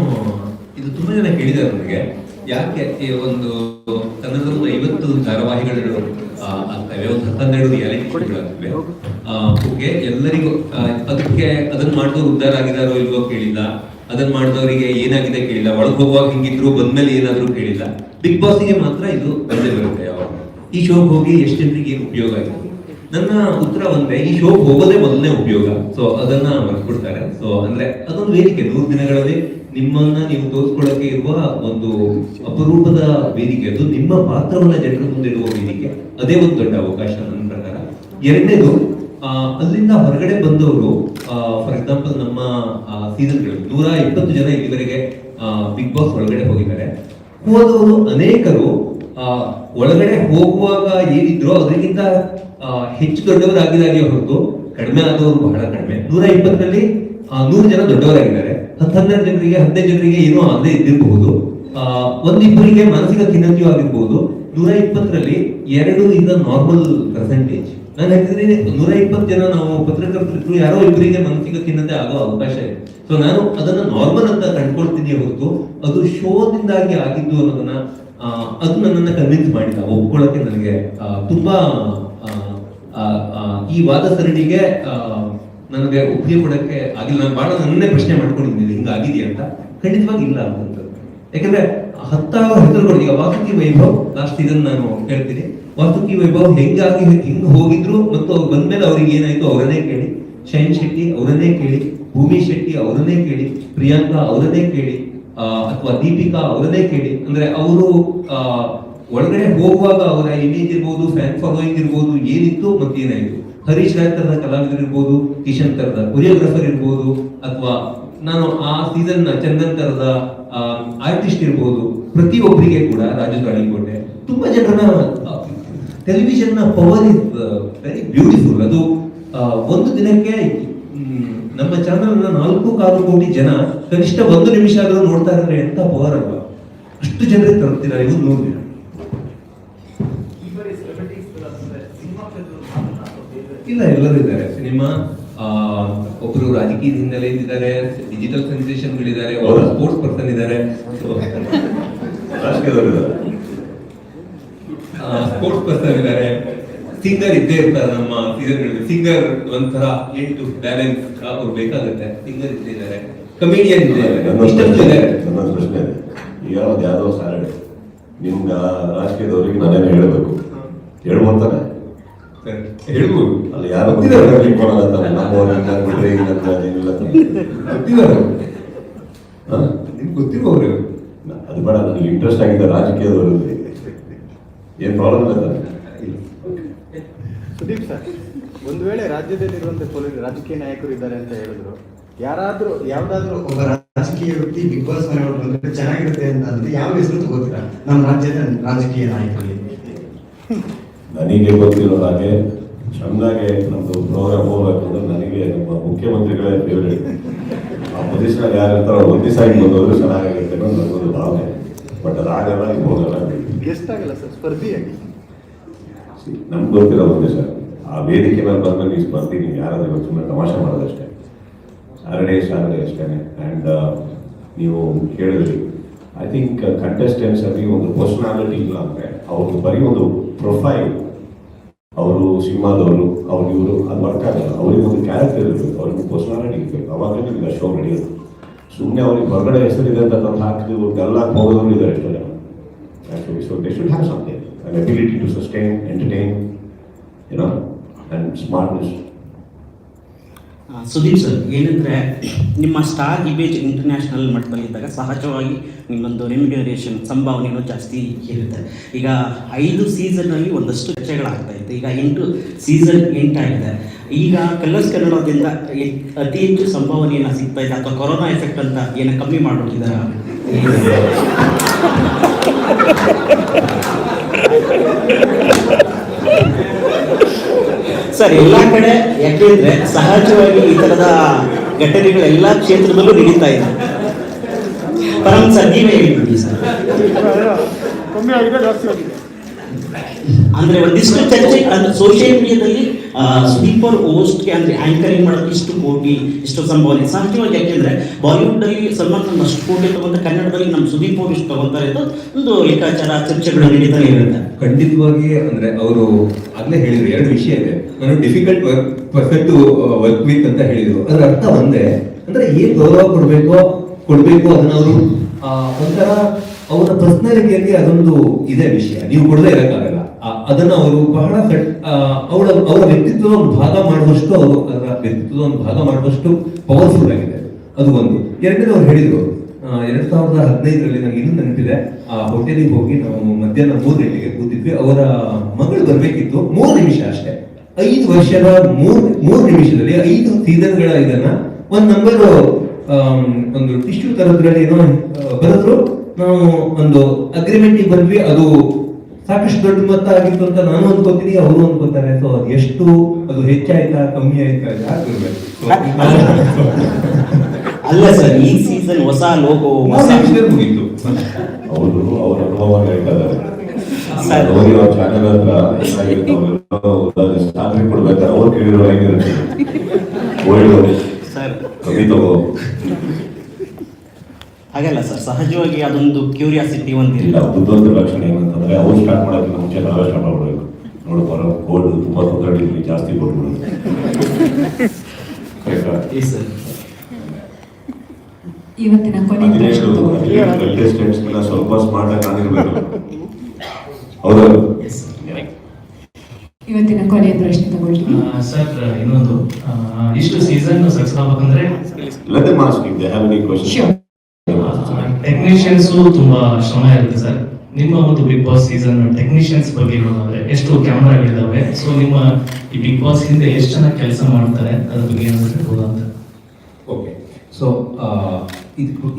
ಇದು ತುಂಬಾ ಜನ ಕೇಳಿದ್ದಾರೆ ನನಗೆ, ಯಾಕೆ ಈ ಒಂದು ಕನ್ನಡದ 50 ಧಾರಾವಾಹಿಗಳು ಆಗ್ತವೆ, ಒಂದು 12 ರಿಯಾಲಿಟಿ ಶೋಗಳಾಗ್ತವೆ. ಓಕೆ, ಎಲ್ಲರಿಗೂ ಅದಕ್ಕೆ ಅದನ್ನ ಮಾಡಿದವ್ರು ಉದ್ಧಾರ ಆಗಿದಾರೋ ಇಲ್ವೋ ಕೇಳಿಲ್ಲ, ಅದನ್ನ ಮಾಡಿದವರಿಗೆ ಏನಾಗಿದೆ ಕೇಳಿಲ್ಲ, ಒಳಗೆ ಹೋಗುವಾಗ ಹಿಂಗಿದ್ರು ಬಂದ್ಮೇಲೆ ಏನಾದ್ರು ಕೇಳಿಲ್ಲ. ಬಿಗ್ ಬಾಸ್ಗೆ ಮಾತ್ರ ಇದು ಬಂದೇ ಬರುತ್ತೆ. ಯಾವಾಗ ಈ ಶೋಗೆ ಹೋಗಿ ಎಷ್ಟು ಜನರಿಗೆ ಏನು ಉಪಯೋಗ ಆಗಿದೆ? ನನ್ನ ಉತ್ತರ ಒಂದೇ, ಈ ಶೋಗೆ ಹೋಗೋದೇ ಮೊದಲನೇ ಉಪಯೋಗ. ಸೊ ಅದನ್ನ ಮರ್ತ್ಬಿಡ್ತಾರೆ. ಸೊ ಅಂದ್ರೆ ಅದೊಂದು ವೇದಿಕೆ, 100 ದಿನಗಳಲ್ಲಿ ನಿಮ್ಮನ್ನ ನೀವು ತೋರಿಸ್ಕೊಳ್ಳಕ್ಕೆ ಇರುವ ಒಂದು ಅಪರೂಪದ ವೇದಿಕೆ. ಅದು ನಿಮ್ಮ ಪಾತ್ರವನ್ನ ಜನರ ಮುಂದೆ ಇಡುವ ವೇದಿಕೆ. ಅದೇ ಒಂದು ದೊಡ್ಡ ಅವಕಾಶ ನನ್ನ ಪ್ರಕಾರ. ಎರಡನೇದು, ಅಲ್ಲಿಂದ ಹೊರಗಡೆ ಬಂದವರು, ಫಾರ್ ಎಕ್ಸಾಂಪಲ್ ನಮ್ಮ ಸೀಸನ್ಗಳು 120 ಜನ ಇಲ್ಲಿವರೆಗೆ ಬಿಗ್ ಬಾಸ್ ಒಳಗಡೆ ಹೋಗಿದ್ದಾರೆ. ಹೋದವರು ಅನೇಕರು ಒಳಗಡೆ ಹೋಗುವಾಗ ಏನಿದ್ರು ಅದಕ್ಕಿಂತ ಹೆಚ್ಚು ದೊಡ್ಡವರಾಗಿದ್ದಾಗೆ ಹೊರತು ಕಡಿಮೆ ಆದವರು ಬಹಳ ಕಡಿಮೆ. 120ರಲ್ಲಿ 100 ಜನ ದೊಡ್ಡವರಾಗಿದ್ದಾರೆ. 12 ಜನರಿಗೆ 15 ಜನರಿಗೆ ಏನೋ ಆಗದೆ ಇದ್ದಿರಬಹುದು. ಒಂದಿಬ್ಬರಿಗೆ ಮಾನಸಿಕ ಖಿನ್ನತೆಯೂ ಆಗಿರ್ಬೋದು. 120ರಲ್ಲಿ 2 ಇಸ್ ದ ನಾರ್ಮಲ್ ಪರ್ಸೆಂಟೇಜ್. ನಾನು ಹೇಳ್ತಿದ್ದೀನಿ 120 ಜನ ನಾವು ಪತ್ರಕರ್ತರು ಯಾರೋ ಇಬ್ಬರಿಗೆ ಮಾನಸಿಕ ಖಿನ್ನತೆ ಆಗೋ ಅವಕಾಶ ಇದೆ. ಸೊ ನಾನು ಅದನ್ನ ನಾರ್ಮಲ್ ಅಂತ ಕಂಡುಕೊಳ್ತೀನಿ ಹೊರತು ಅದು ಶೋದಿಂದಾಗಿ ಆಗಿದ್ದು ಅನ್ನೋದನ್ನ ಅದು ನನ್ನನ್ನು ಕನ್ವಿನ್ಸ್ ಮಾಡಿದ, ಒಪ್ಕೊಳ್ಳೋಕೆ ನನಗೆ ತುಂಬಾ ಈ ವಾದ ಸರಣಿಗೆ ನನಗೆ ಒಪ್ಪಿಗೆ ಕೊಡಕ್ಕೆ ಆಗಿಲ್ಲ. ನಾನು ಬಹಳ ನನ್ನೇ ಪ್ರಶ್ನೆ ಮಾಡ್ಕೊಂಡಿದ್ದೀನಿ ಹಿಂಗಾಗಿದೆಯಾ ಅಂತ. ಖಂಡಿತವಾಗಿ ಇಲ್ಲ ಅಂತಂದ್ರೆ, ಯಾಕಂದ್ರೆ 10 ಹೆಸರುಗಳು. ಈಗ ವಾಸುಕಿ ವೈಭವ್ ಲಾಸ್ಟ್ ಸೀಸನ್ ನಾನು ಹೇಳ್ತೀನಿ, ವಾಸುಕಿ ವೈಭವ್ ಹಿಂಗ್ ಹೋಗಿದ್ರು ಮತ್ತು ಅವ್ರು ಬಂದ್ಮೇಲೆ ಅವ್ರಿಗೆ ಏನಾಯ್ತು ಅವರನ್ನೇ ಕೇಳಿ. ಶೈನ್ ಶೆಟ್ಟಿ ಅವರನ್ನೇ ಕೇಳಿ, ಭೂಮಿ ಶೆಟ್ಟಿ ಅವರನ್ನೇ ಕೇಳಿ, ಪ್ರಿಯಾಂಕಾ ಅವರನ್ನೇ ಕೇಳಿ, ಅಥವಾ ದೀಪಿಕಾ ಅವರನ್ನೇ ಕೇಳಿ. ಅಂದ್ರೆ ಅವರು ಒಳಗಡೆ ಹೋಗುವಾಗ ಅವರ ಇಮೇಜ್ ಇರ್ಬೋದು, ಫ್ಯಾನ್ ಫಾಲೋಯಿಂಗ್ ಇರ್ಬೋದು, ಏನಿತ್ತು ಮತ್ತೇನಾಯ್ತು. ಹರೀಶ್ ರಾಜ್ ತರದ ಕಲಾವಿದರು ಇರ್ಬೋದು, ಕಿಶನ್ ತರದ ಕೊರಿಯೋಗ್ರಾಫರ್ ಇರ್ಬೋದು, ಅಥವಾ ನಾನು ಆ ಸೀಸನ್ ಚಂದನ್ ತರದ ಆರ್ಟಿಸ್ಟ್ ಇರ್ಬೋದು. ಪ್ರತಿಯೊಬ್ಬರಿಗೆ ಕೂಡ ರಾಜು ಗಾಳಿಕೋಟೆ ತುಂಬಾ ಜನರನ್ನ ಟೆಲಿವಿಷನ್ ನ ಪವರ್ ಇಸ್ ವೆರಿ ಬ್ಯೂಟಿಫುಲ್. ಅದು ಒಂದು ದಿನಕ್ಕೆ ನಮ್ಮ ಚಾನಲ್ 4.4 ಕೋಟಿ ಜನ ಕನಿಷ್ಠ 1 ನಿಮಿಷ ಆದ್ರೂ ನೋಡ್ತಾ ಇದ್ರೆ ಎಂತ ಪವರ್ ಅಲ್ವಾ. ಅಷ್ಟು ಜನರಿಗೆ ತರ್ತೀರಾ ಇದು ನೋಡ್ತೀರಾ. ಇಲ್ಲ, ಎಲ್ಲರೂ ಇದ್ದಾರೆ. ಸಿನಿಮಾ ಒಬ್ರು ರಾಜಕೀಯ ಹಿನ್ನೆಲೆಯಿಂದ ಇದ್ದಾರೆ, ಡಿಜಿಟಲ್ ಸೆನ್ಸೇಷನ್ಗಳಿದ್ದಾರೆ, ಸ್ಪೋರ್ಟ್ಸ್ ಪರ್ಸನ್ ಇದ್ದಾರೆ, ಸ್ಪೋರ್ಟ್ಸ್ ಪರ್ಸನ್ ಇದ್ದಾರೆ, ಸಿಂಗರ್ ಇದ್ದೇ ಇರ್ತಾರೆ ನಮ್ಮ ಸೀಸನ್ಗಳಲ್ಲಿ. ಸಿಂಗರ್ ಒಂಥರ ಎಂಟು ಬ್ಯಾಲೆನ್ಸ್ ಅವ್ರು ಬೇಕಾಗುತ್ತೆ. ಸಿಂಗರ್ ಇದ್ದೇ ಇದ್ದಾರೆ, ಕಮಿಡಿಯನ್ ಇದ್ದಾರೆ, ಇಷ್ಟೊಂದು ಇದ್ದಾರೆ. ನನ್ನ ಪ್ರಶ್ನೆ ಇದೆ, ಈಗ ಯಾವ್ದೋ ಸಾರಡೆ ನಿಮ್ಗೆ ರಾಜಕೀಯದವ್ರಿಗೆ ನಾನೇನು ಹೇಳಬೇಕು ಹೇಳ್ಬೋತಾನೆ ಹೇಳ್ಬೋದು. ಅಲ್ಲಿ ಯಾರು ಗೊತ್ತಿರೋರು ಅದು ಬೇಡ, ನನಗೆ ಇಂಟ್ರೆಸ್ಟ್ ಆಗಿದೆ ರಾಜಕೀಯದವರು. ಏನ್ ಪ್ರಾಬ್ಲಮ್ ಇಲ್ಲ. ಸುದೀಪ್ ಸರ್, ಒಂದು ವೇಳೆ ರಾಜ್ಯದಲ್ಲಿರುವಂತ ರಾಜಕೀಯ ನಾಯಕರು ಇದ್ದಾರೆ ಅಂತ ಹೇಳಿದ್ರು, ಯಾವ್ದಾದ್ರು ಒಬ್ಬ ರಾಜಕೀಯ ವ್ಯಕ್ತಿ ಬಿಗ್ ಬಾಸ್ ಮನೆ ಬಂದ್ರೆ ಚೆನ್ನಾಗಿರುತ್ತೆ ಅಂತ ಅಂದ್ರೆ ಯಾವ ಹೆಸರು ತಗೋತೀರಾ ನಮ್ಮ ರಾಜ್ಯದ ರಾಜಕೀಯ ನಾಯಕರಿಗೆ? ನನಗೆ ಗೊತ್ತಿರೋ ಹಾಗೆ ಚೆನ್ನಾಗೆ ನಮ್ದು ಪ್ರೋಗ್ರಾಮ್ ಹೋಗ್ಬೇಕು ಅಂದ್ರೆ ನನಗೆ ನಮ್ಮ ಮುಖ್ಯಮಂತ್ರಿಗಳೇ ಫೇವ್ರೇಟ್. ಆ ಪೊಸಿಷನ್ ಯಾರು ಇರ್ತಾರೋ ಒಂದು ದಿವಸ ಬಂದವರು ಚೆನ್ನಾಗಿರುತ್ತೆ ಅನ್ನೋದು ನನಗೊಂದು ಭಾವನೆ. ಬಟ್ ಅದಾಗಲ್ಲ, ಈಗ ಹೋಗಲ್ಲ. ಎಷ್ಟಾಗಲ್ಲ ಸರ್ ಸ್ಪರ್ಧಿಯಾಗಿ ನಮ್ಗೆ ಗೊತ್ತಿರೋ ಒಂದೇ ಸರ್, ಆ ವೇದಿಕೆ ಮೇಲೆ ಬಂದ್ಮೇಲೆ ಈ ಸ್ಪರ್ಧಿ ನೀವು ಯಾರಾದ್ರೂ ಸುಮ್ಮನೆ ತಮಾಷೆ ಮಾಡೋದಷ್ಟೇ. ಸಾರಡೆ ಅಷ್ಟೇ. ಆ್ಯಂಡ್ ನೀವು ಕೇಳಿದ್ರಿ, ಐ ಥಿಂಕ್ ಕಂಟೆಸ್ಟೆಂಟ್ಸ್ ಅಲ್ಲಿ ಒಂದು ಪರ್ಸನಾಲಿಟಿ ಇಲ್ಲ ಅಂದರೆ ಅವ್ರಿಗೆ ಬರೀ ಒಂದು ಪ್ರೊಫೈಲ್, ಅವರು ಸಿನಿಮಾದವರು, ಅವ್ರು ಇವರು, ಅದು ವರ್ಕ್ ಆಗಲ್ಲ. ಅವ್ರಿಗೆ ಒಂದು ಕ್ಯಾರೆಕ್ಟರ್ ಇರಬೇಕು, ಅವ್ರಿಗೆ ಪರ್ಸನಾಲಿಟಿ ಇರಬೇಕು. ಅವಾಗಲೇ ನಿಮ್ಗೆ ಶೋ ನಡೆಯೋದು. ಸುಮ್ಮನೆ ಅವ್ರಿಗೆ ಹೊರಗಡೆ ಹೆಸರಿದೆ ಅಂತ ತಂದು ಹಾಕಿದ್ರು ಗಲ್ಲಾಗಿ ಹೋಗೋರು ಇದ್ದಾರೆ ಎಷ್ಟೋ ಜನ. So they should have something, an ability to sustain, entertain, and smartness. Sudeep sir, ಏನಂದರೆ ನಿಮ್ಮ ಸ್ಟಾರ್ ಇಮೇಜ್ ಇಂಟರ್ನ್ಯಾಷನಲ್ ಮಟ್ಟದಲ್ಲಿದ್ದಾಗ ಸಹಜವಾಗಿ ನಿಮ್ಮೊಂದು ರೆಮ್ಯುನರೇಷನ್ ಸಂಭಾವನೆಗಳು ಜಾಸ್ತಿ ಇರುತ್ತೆ. ಈಗ 5 ಸೀಸನ್ನಲ್ಲಿ ಒಂದಷ್ಟು ಚರ್ಚೆಗಳಾಗ್ತಾ ಇತ್ತು. ಈಗ 8 ಸೀಸನ್ ಎಂಟಾಗಿದೆ. ಈಗ ಕಲರ್ಸ್ ಕನ್ನಡದಿಂದ ಅತಿ ಹೆಚ್ಚು ಸಂಭಾವನೆಯನ್ನು ಸಿಗ್ತಾ ಇದೆ, ಅಥವಾ ಕೊರೋನಾ ಎಫೆಕ್ಟ್ ಅಂತ ಏನೋ ಕಮ್ಮಿ ಮಾಡ್ಬಿಟ್ಟಿದ್ದಾರೆ? ಸರ್, ಎಲ್ಲ ಕಡೆ ಯಾಕೆಂದ್ರೆ ಸಹಜವಾಗಿ ಈ ತರದ ಘಟನೆಗಳು ಎಲ್ಲ ಕ್ಷೇತ್ರದಲ್ಲೂ ನಡೀತಾ ಇದೆ. ಪರಂ ಸರ್, ನೀವೇ ಹೇಳ್ಬಿಡಿ ಸರ್. ಅಂದ್ರೆ ಒಂದಿಷ್ಟು ಚರ್ಚೆ ಅಂದ್ರೆ ಸೋಷಿಯಲ್ ಮೀಡಿಯಾದಲ್ಲಿ ಸುದೀಪ್ ಅವ್ರ ಹೋಸ್ಟ್ಗೆ ಅಂದ್ರೆ ಆಂಕರಿಂಗ್ ಮಾಡೋದು ಇಷ್ಟು ಕೋಟಿ, ಇಷ್ಟು ಸಂಭಾವನೆ ಸಹಜವಾಗಿ. ಯಾಕೆಂದ್ರೆ ಬಾಲಿವುಡ್ ಅಲ್ಲಿ ಸಲ್ಮಾನ್ ಖಾನ್ ಅಷ್ಟು ಕೋಟಿ ತಗೊಂತ, ಕನ್ನಡದಲ್ಲಿ ನಮ್ಮ ಸುದೀಪ್ ಅವರು ಇಷ್ಟು ತಗೊಂತಾರೆ ಅಂತ ಒಂದು ಲೆಕ್ಕಾಚಾರ ಚರ್ಚೆಗಳು ನಡೀತಾನೆ ಇರುತ್ತೆ. ಖಂಡಿತವಾಗಿ. ಅಂದ್ರೆ ಅವರು ಆಗ್ಲೇ ಹೇಳಿದ್ರು 2 ವಿಷಯ ಇದೆ. ನಾನು difficult person to work with ಅಂತ ಹೇಳಿದ್ರು. ಅದ್ರ ಅರ್ಥ ಒಂದೇ, ಅಂದ್ರೆ ಏನ್ ಗೌರವ ಕೊಡ್ಬೇಕು ಅದನ್ನ ಅವರು ಒಂಥರ ಅವರ ಪರ್ಸನಾಲಿಟಿಯಲ್ಲಿ ಅದೊಂದು ಇದೇ ವಿಷಯ, ನೀವು ಕೊಡದೇ ಇರಕ್ಕಾಗಲ್ಲ. ಅದನ್ನ ಅವರು ಬಹಳ ಅವರ ವ್ಯಕ್ತಿತ್ವದ ಒಂದು ಭಾಗ ಮಾಡುವಷ್ಟು, ಅವರು ಅದರ ವ್ಯಕ್ತಿತ್ವದ ಒಂದು ಭಾಗ ಮಾಡುವಷ್ಟು ಪವರ್ಫುಲ್ ಆಗಿದೆ. ಅದು ಒಂದು. ಎರಡನೇದು ಅವ್ರು ಹೇಳಿದ್ರು 2015ರಲ್ಲಿ ನನಗೆ ಇನ್ನೂ ನೆನಪಿದೆ, ಆ ಹೋಟೆಲಿಗೆ ಹೋಗಿ ನಾವು ಮಧ್ಯಾಹ್ನ 3 ಗಂಟೆಗೆ ಕೂತಿದ್ವಿ. ಅವರ ಮಗಳು ಬರ್ಬೇಕಿತ್ತು, 3 ನಿಮಿಷ ಅಷ್ಟೇ. 5 ವರ್ಷದ 3 ನಿಮಿಷದಲ್ಲಿ 5 ಸೀಸನ್ಗಳ ಇದನ್ನ ಒಂದು ನಂಬರ್ ಒಂದು ಟಿಶ್ಯೂ ತರದ್ರಲ್ಲಿ ಏನೋ ಬರೆದ್ರು. ನಾವು ಒಂದು ಅಗ್ರಿಮೆಂಟ್ ಬಂದ್ವಿ. ಅದು ಸಾಕಷ್ಟು ದೊಡ್ಡ ಮೊತ್ತ ಆಗಿತ್ತು ಅಂತ ನಾನು ಅನ್ಕೋತೀನಿ, ಅವರು ಅನ್ಕೋತಾರೆ. ಸೊ ಅದು ಎಷ್ಟು, ಅದು ಹೆಚ್ಚಾಯ್ತಾ ಕಮ್ಮಿ ಆಯ್ತಾ? ಅಲ್ಲ ಸರ್, ಈ ಸೀಸನ್ ಹೊಸ ಲೋಗೋ ಹೊಸ ಮುಗೀತು. ಅವರು ಅವ್ರ ಅನುಭವ ಹೇಳ್ತಾ ಇದ್ದಾರೆ. ಸರ್, ಹೋಗಿ ಅವ್ರ ಚಾನೆಲ್ ಹತ್ರ ಸ್ಯಾಲ್ರಿ ಕೊಡ್ಬೇಕಾದ್ರೆ ಅವ್ರು ಕೇಳಿರೋ ಹೇಗಿರುತ್ತೆ ಒಳ್ಳೆ ಸರ್ ಕಮ್ಮಿ ತಗೋ ಹಾಗಲ್ಲ ಸರ್, ಸಹಜವಾಗಿ ಅದೊಂದು ಕ್ಯೂರಿಯಾಸಿಟಿ ಒಂದಿಲ್ಲ. ಇಲ್ಲ. ಬುದ್ಧವಂತ ಲಕ್ಷಣ ಏನಂತಂದ್ರೆ ಅವ್ರು ಸ್ಟಾರ್ಟ್ ಮಾಡೋದಕ್ಕೆ ಮುಂಚೆ ನಾವೇ ಸ್ಟಾರ್ಟ್ ಮಾಡ್ಬೇಕು. ನೋಡು ಬರೋ ಕೋಲ್ಡ್ ತುಂಬಾ ತೊಂದರೆ ಡಿಗ್ರಿ ಜಾಸ್ತಿ ಕೊಟ್ಬಿಡೋದು. ಕರೆಕ್ಟಾ? ಸರ್, ಇವತ್ತಿನ ಕೊನೆ ಪ್ರಶ್ನೆ ತಗೊಳ್ತೀನಿ. ಕಂಟೆಸ್ಟೆಂಟ್ಸ್ಗೆಲ್ಲ ಸ್ವಲ್ಪ ಸ್ಮಾರ್ಟ್ ಆಗಿ ಕಾಣಿರ್ಬೇಕು. ಹೌದಾ? ಇವತ್ತಿನ ಕೊನೆಯ ಪ್ರಶ್ನೆ ತಗೊಳ್ತೀನಿ. ಸರ್ ಇನ್ನೊಂದು, ಇಷ್ಟು ಸೀಸನ್ ಸಕ್ಸಸ್ ಆಗ್ಬೇಕಂದ್ರೆ Let them ask if they have any questions. Sure. Technicians ತುಂಬಾ ಶ್ರಮ ಇರುತ್ತೆ ಸರ್. ನಿಮ್ಮ ಒಂದು ಬಿಗ್ ಬಾಸ್ ಸೀಸನ್ ಟೆಕ್ನಿಷಿಯನ್ಸ್ ಬಗ್ಗೆ ಹೇಳೋದಾದ್ರೆ ಎಷ್ಟು ಕ್ಯಾಮ್ರಾಗಳಿದಾವೆ, ಸೊ ನಿಮ್ಮ ಈ ಬಿಗ್ ಬಾಸ್ ಹಿಂದೆ ಎಷ್ಟು ಜನ ಕೆಲಸ ಮಾಡ್ತಾರೆ ಅದ್ರ ಬಗ್ಗೆ ಏನಾದ್ರು ಹೇಳ್ಬೋದಾ ಅಂತ. ಓಕೆ, ಸೊ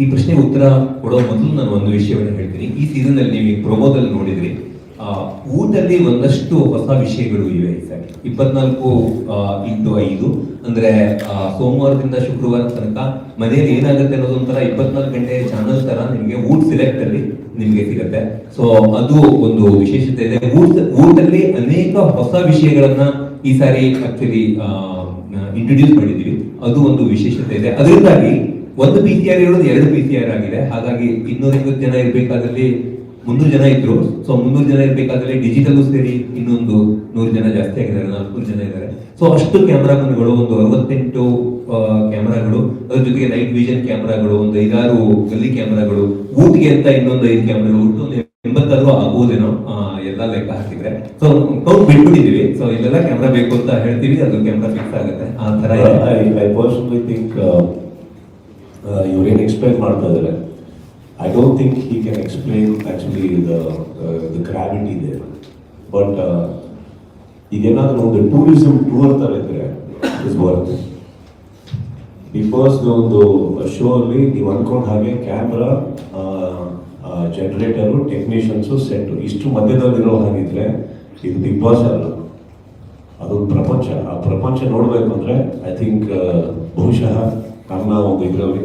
ಈ ಪ್ರಶ್ನೆಗೆ ಉತ್ತರ ಕೊಡೋ ಮೊದಲು ನಾನು ಒಂದು ವಿಷಯವನ್ನು ಹೇಳ್ತೀನಿ. ಈ ಸೀಸನ್ ಅಲ್ಲಿ ನೀವು ಪ್ರೊಮೋದಲ್ಲಿ ನೋಡಿದ್ರಿ, ಊಟದಲ್ಲಿ ಒಂದಷ್ಟು ಹೊಸ ವಿಷಯಗಳು ಇವೆ. ಸರಿ, 24x5 ಅಂದ್ರೆ ಸೋಮವಾರದಿಂದ ಶುಕ್ರವಾರ ತನಕ ಮನೆಯಲ್ಲಿ ಏನಾಗುತ್ತೆ ಅನ್ನೋದು ಒಂಥರ 24 ಗಂಟೆ ಚಾನಲ್ ತರ ನಿಮಗೆ ಊಟ ಸಿಲೆಕ್ಟ್ ಅಲ್ಲಿ ನಿಮ್ಗೆ ಸಿಗುತ್ತೆ. ಸೊ ಅದು ಒಂದು ವಿಶೇಷತೆ ಇದೆ. ಊಟದಲ್ಲಿ ಅನೇಕ ಹೊಸ ವಿಷಯಗಳನ್ನ ಈ ಸಾರಿ ಆಕ್ಚುಲಿ ಇಂಟ್ರೊಡ್ಯೂಸ್ ಮಾಡಿದೀವಿ. ಅದು ಒಂದು ವಿಶೇಷತೆ ಇದೆ. ಅದರಿಂದಾಗಿ ಒಂದು PCR ಇರೋದು 2 PCR ಆಗಿದೆ. ಹಾಗಾಗಿ 250 ಜನ ಇರ್ಬೇಕಾದಲ್ಲಿ 300 ಜನ ಇದ್ರು. ಸೊ 300 ಜನ ಇರ್ಬೇಕಾದ್ರೆ ಡಿಜಿಟಲ್ ಸೇರಿ ಇನ್ನೊಂದು 100 ಜನ ಜಾಸ್ತಿ ಆಗಿದ್ದಾರೆ, 400 ಜನ ಇದ್ದಾರೆ. ಸೊ ಅಷ್ಟು ಕ್ಯಾಮ್ರಾಮನ್ಗಳು, ಒಂದು 68 ಕ್ಯಾಮ್ರಾಗಳು, ಅದ್ರ ಜೊತೆಗೆ ನೈಟ್ ವಿಷನ್ ಕ್ಯಾಮ್ರಾಗಳು, ಒಂದು 5-6 ಗಲ್ಲಿ ಕ್ಯಾಮ್ರಾಗಳು, ಊಟಿಗೆ ಅಂತ ಇನ್ನೊಂದು 5 ಕ್ಯಾಮ್ರಾಗಳು, ಒಟ್ಟು 86 ಆಗ್ಬೋದೇನೋ ಎಲ್ಲ ಲೆಕ್ಕ ಹಾಕಿದ್ರೆ. ಸೊ ಕೌಂಟ್ ಬಿಟ್ಬಿಟ್ಟಿದೀವಿ. ಸೊ ಇಲ್ಲೆಲ್ಲ ಕ್ಯಾಮ್ರಾ ಬೇಕು ಅಂತ ಹೇಳ್ತೀವಿ, ಅದು ಕ್ಯಾಮ್ರಾ ಫಿಕ್ಸ್ ಆಗುತ್ತೆ. ಆ ತರ I personally think ಇವ್ರೇನು ಎಕ್ಸ್ಪ್ಲೈನ್ ಮಾಡ್ತಾ ಇದ್ದಾರೆ, I don't think he can explain actually the gravity there. But ಈಗೇನಾದ್ರೂ ಒಂದು ಟೂರಿಸಂ ಟೂರ್ ತರ ಇದ್ರೆ ಇಸ್ ವರ್ತ್. ಬಿಕಾಸ್ ಒಂದು ಶೋ ಅಲ್ಲಿ ನೀವು ಅನ್ಕೊಂಡ್ ಹಾಗೆ ಕ್ಯಾಮ್ರಾ, ಜನರೇಟರು, ಟೆಕ್ನಿಷಿಯನ್ಸು, ಸೆಟ್ ಇಷ್ಟು ಮಧ್ಯದಲ್ಲಿರೋ ಹಾಗಿದ್ರೆ ಇದು ಬಿಗ್ ಬಾಸ್ ಅಲ್ಲ, ಅದೊಂದು ಪ್ರಪಂಚ. ಆ ಪ್ರಪಂಚ ನೋಡ್ಬೇಕು ಅಂದ್ರೆ ಐ ಥಿಂಕ್ ಬಹುಶಃ ನನ್ನ ಒಂದು ಇದರಲ್ಲಿ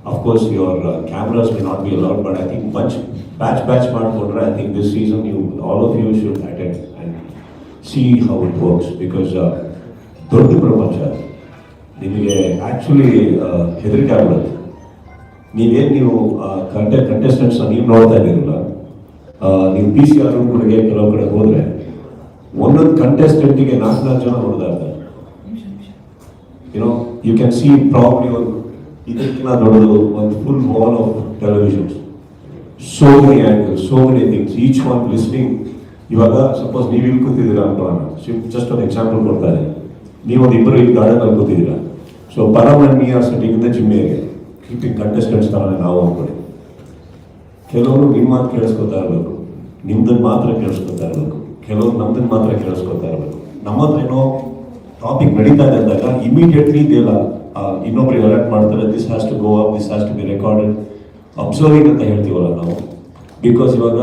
of course your cameras may not be allowed, but I think batch ಮಾಡ್ಕೊಂಡ್ರೆ I think this season all of you should attend and see how it works, because ದೊಡ್ಡ ಪ್ರಪಂಚ ನಿಮಗೆ ಆಕ್ಚುಲಿ ಹೆದರಿಕೆ ಆಗುತ್ತೆ. ನೀವು ಕಂಟೆಸ್ಟೆಂಟ್ಸ್ ನೀವು ನೋಡ್ತಾ ಇದ್ದೀರಲ್ಲ, ನೀವು PCR ರೂಮ್ಗಳಿಗೆ ಕೆಲವು ಕಡೆ ಹೋದ್ರೆ ಒಂದೊಂದು ಕಂಟೆಸ್ಟೆಂಟಿಗೆ 4 ಜನ ನೋಡ್ತಾ ಇರ್ತಾರೆ. ಯು ಕ್ಯಾನ್ ಸಿ ಪ್ರಾಬ್ಲಿ ಇದಕ್ಕಿಂತ ದೊಡ್ಡದು ಒಂದು full wall of televisions, so many angles, so many things, each one listening. ಇವಾಗ ಸಪೋಸ್ ನೀವು ಇಲ್ಲಿ ಕೂತಿದ್ದೀರಾ ಅನ್ಕೋಣ, ಜಸ್ಟ್ ಒಂದು ಎಕ್ಸಾಂಪಲ್ ಕೊಡ್ತಾ ಇದ್ದೀನಿ. ನೀವೊಂದು ಇಬ್ಬರು ಇಲ್ಲಿ ಗಾರ್ಡನ್ ಅಲ್ಲಿ ಕೂತಿದ್ದೀರಾ. ಸೊ ಪರಮಣ್ಣಿ ಆರ್ ಸಿಟಿಂಗ್ ಇನ್ ದ ಜಿಮ್ಮಿಗೆ ಕೀಪಿಂಗ್ ಕಂಟೆಸ್ಟೆಂಟ್ಸ್ ತರ ನಾವು ಅನ್ಕೊಳ್ಳಿ. ಕೆಲವರು ನಿಮ್ಮ ಮಾತು ಕೇಳಿಸ್ಕೊತಾ ಇರಬೇಕು, ನಿಮ್ದನ್ನ ಮಾತ್ರ ಕೇಳಿಸ್ಕೊತಾ ಇರಬೇಕು, ಕೆಲವರು ನಮ್ದನ್ನ ಮಾತ್ರ ಕೇಳಿಸ್ಕೊತಾ ಇರಬೇಕು. ನಮ್ಮ ಹತ್ರ ಏನೋ ಟಾಪಿಕ್ ನಡೀತಾ ಇದೆ ಅಂದಾಗ ಇಮಿಡಿಯೇಟ್ಲಿ ಇದೆಲ್ಲ ಇನ್ನೊಬ್ರಿಗೆ ಅಲರ್ಟ್ ಮಾಡ್ತಾರೆ, this has to go up, this has to be recorded, observing ಅಂತ ಹೇಳ್ತೀವಲ್ಲ ನಾವು. ಬಿಕಾಸ್ ಇವಾಗ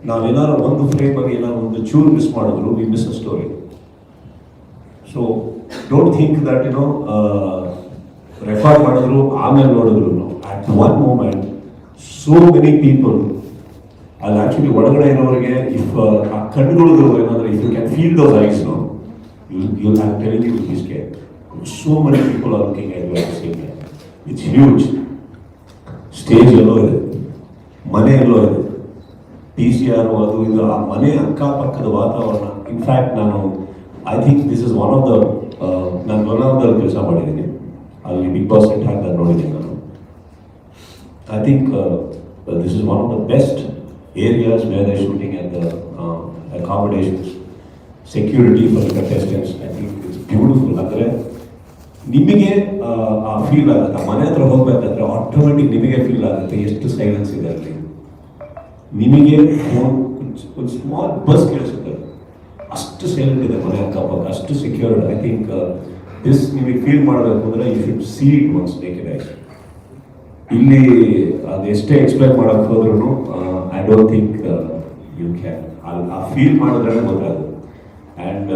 ನಾವೇನಾದ್ರು ಒಂದು ಫ್ರೇಮ್ ಆಗಿ ಏನಾದ್ರು ಒಂದು ಚೂರು ಮಿಸ್ ಮಾಡಿದ್ರು we miss a story. So don't think that record ಮಾಡಿದ್ರು ಆಮೇಲೆ ನೋಡಿದ್ರು at one moment so many people ಅಲ್ಲಿ ಆಕ್ಚುಲಿ ಒಳಗಡೆ ಇರೋರಿಗೆ ಇಫ್ ಆ ಕಣ್ಣುಗಳು ಏನಾದ್ರೆ if you can feel those eyes no you have telling you be scare. So many people are looking at you at the same time. It's huge. Stage ಎಲ್ಲೋ ಇದೆ, ಮನೆ ಎಲ್ಲೋ ಇದೆ, PCR ಅದು ಇದು, ಆ ಮನೆ ಅಕ್ಕಪಕ್ಕದ ವಾತಾವರಣ. In fact I think this is one of the ನಾನು ಲೋನಾವದಲ್ಲಿ ಕೆಲಸ ಮಾಡಿದ್ದೀನಿ, ಅಲ್ಲಿ ಬಿಗ್ ಬಾಸ್ ಸೆಟ್ ಹಾಕಿದಾಗ ನೋಡಿದ್ದೀನಿ ನಾನು. I think this is one of the best areas where they shooting at the accommodations, security for the contestants. I think it's beautiful. ಅಂದರೆ ನಿಮಗೆ ಆ ಫೀಲ್ ಆಗುತ್ತೆ, ಮನೆ ಹತ್ರ ಹೋಗ್ಬೇಕಾದ್ರೆ ಆಟೋಮೆಟಿಕ್ ನಿಮಗೆ ಫೀಲ್ ಆಗುತ್ತೆ ಎಷ್ಟು ಸೈಲೆನ್ಸ್ ಇದೆ ಅಲ್ಲಿ. ನಿಮಗೆ ಒಂದು ಸ್ಮಾಲ್ ಬಸ್ ಕೇಳಿಸುತ್ತೆ, ಅಷ್ಟು ಸೈಲೆಂಟ್ ಇದೆ ಮನೆ ಅಕ್ಕಪಕ್ಕ, ಅಷ್ಟು ಸೆಕ್ಯೂರ್ಡ್. ಐ ಥಿಂಕ್ ದಿಸ್ ನಿಮಗೆ ಫೀಲ್ ಮಾಡಬೇಕು ಅಂದರೆ you should see it once naked eyes. ಇಲ್ಲಿ ಅದು ಎಷ್ಟೇ ಎಕ್ಸ್ಪ್ಲೈನ್ ಮಾಡೋಕ್ಕೆ ಹೋದ್ರೂ I don't think you can. ಆ ಫೀಲ್ ಮಾಡಿದ್ರೆ ಗೊತ್ತಾಗುತ್ತೆ. ಆ್ಯಂಡ್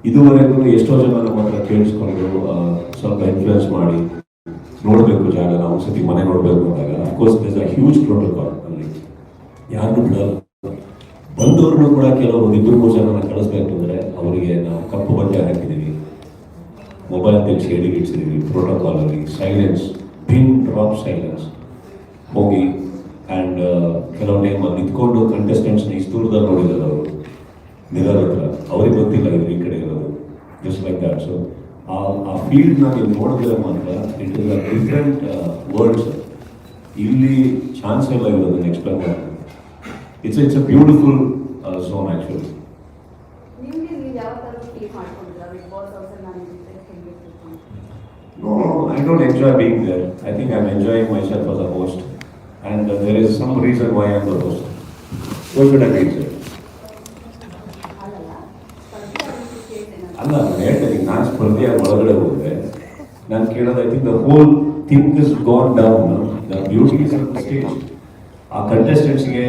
ಇದುವರೆಗೂ ಎಷ್ಟೋ ಜನ ನಮ್ಮ ಹತ್ರ ಕೇಳಿಸ್ಕೊಂಡು ಸ್ವಲ್ಪ ಇನ್ಫ್ಲುಯೆನ್ಸ್ ಮಾಡಿ ನೋಡಬೇಕು ಜಾಗ, ನಾವು ಒಂದ್ಸತಿ ಮನೆ ನೋಡಬೇಕು ಅಂದಾಗ of course this a huge protocol. ಅಲ್ಲಿ ಯಾರನ್ನೂ ಬಿಡಲ್ಲ. ಬಂದವ್ರನ್ನೂ ಕೂಡ ಕೆಲವರು 2-3 ಜನನ ಕಳಿಸ್ಬೇಕು ಅಂದರೆ ಅವರಿಗೆ ನಾವು ಕಪ್ಪು ಬಟ್ಟೆ ಹಾಕಿದ್ದೀವಿ, ಮೊಬೈಲ್ ತೆಗೆಸಿ ಹೇಳಿ ಇಡ್ಸಿದ್ದೀವಿ. ಪ್ರೋಟೋಕಾಲಲ್ಲಿ ಸೈಲೆನ್ಸ್, ಪಿನ್ ಡ್ರಾಪ್ ಸೈಲೆನ್ಸ್ ಹೋಗಿ. ಆ್ಯಂಡ್ ಕೆಲವು ಟೈಮ್ ಅಲ್ಲಿ ನಿಂತ್ಕೊಂಡು ಕಂಟೆಸ್ಟೆಂಟ್ಸ್ನ ಇಷ್ಟು ದೂರದಲ್ಲಿ ನೋಡಿದ್ದಾರೆ ಅವರು ಮಿರರ್ ಹತ್ರ, ಅವ್ರಿಗೆ ಗೊತ್ತಿಲ್ಲ ಇವ್ರು ಈ ಕಡೆ ಇರೋದು, ಜಸ್ಟ್ ಲೈಕ್ ದ್ಯಾಟ್. ಸೊ ಆ ಫೀಲ್ಡ್ನ ನೀವು ನೋಡಿದ್ರೆ ಮಾತ್ರ it is a different worlds. ಇಲ್ಲಿ ಚಾನ್ಸ್ ಎಲ್ಲ ಇರೋದನ್ನ ಎಕ್ಸ್ಪ್ಲೇನ್ ಮಾಡ್ತಾರೆ. It's a beautiful zone actually. ನಿಮಗೆ ನೀವು ಯಾವ ಥರ ಫೀಲ್ ಮಾಡ್ಕೊಂಡಿದ್ದೀರಾ ಬಿಗ್ ಬಾಸ್ ಹೌಸಲ್ಲಿ ನಾನು No, I don't enjoy being there. I think I'm enjoying myself as a host. And there is some reason why I'm the host. What should I be there? ಅಲ್ಲ, ನಾನು ಹೇಳ್ತೀನಿ, ನಾನು ಸ್ಪರ್ಧೆಯಾಗಿ ಒಳಗಡೆ ಹೋದರೆ ನಾನು ಕೇಳೋದು, I think the whole thing is gone down. The beauty is on stage. ಆ ಕಂಟೆಸ್ಟೆಂಟ್ಸ್ಗೆ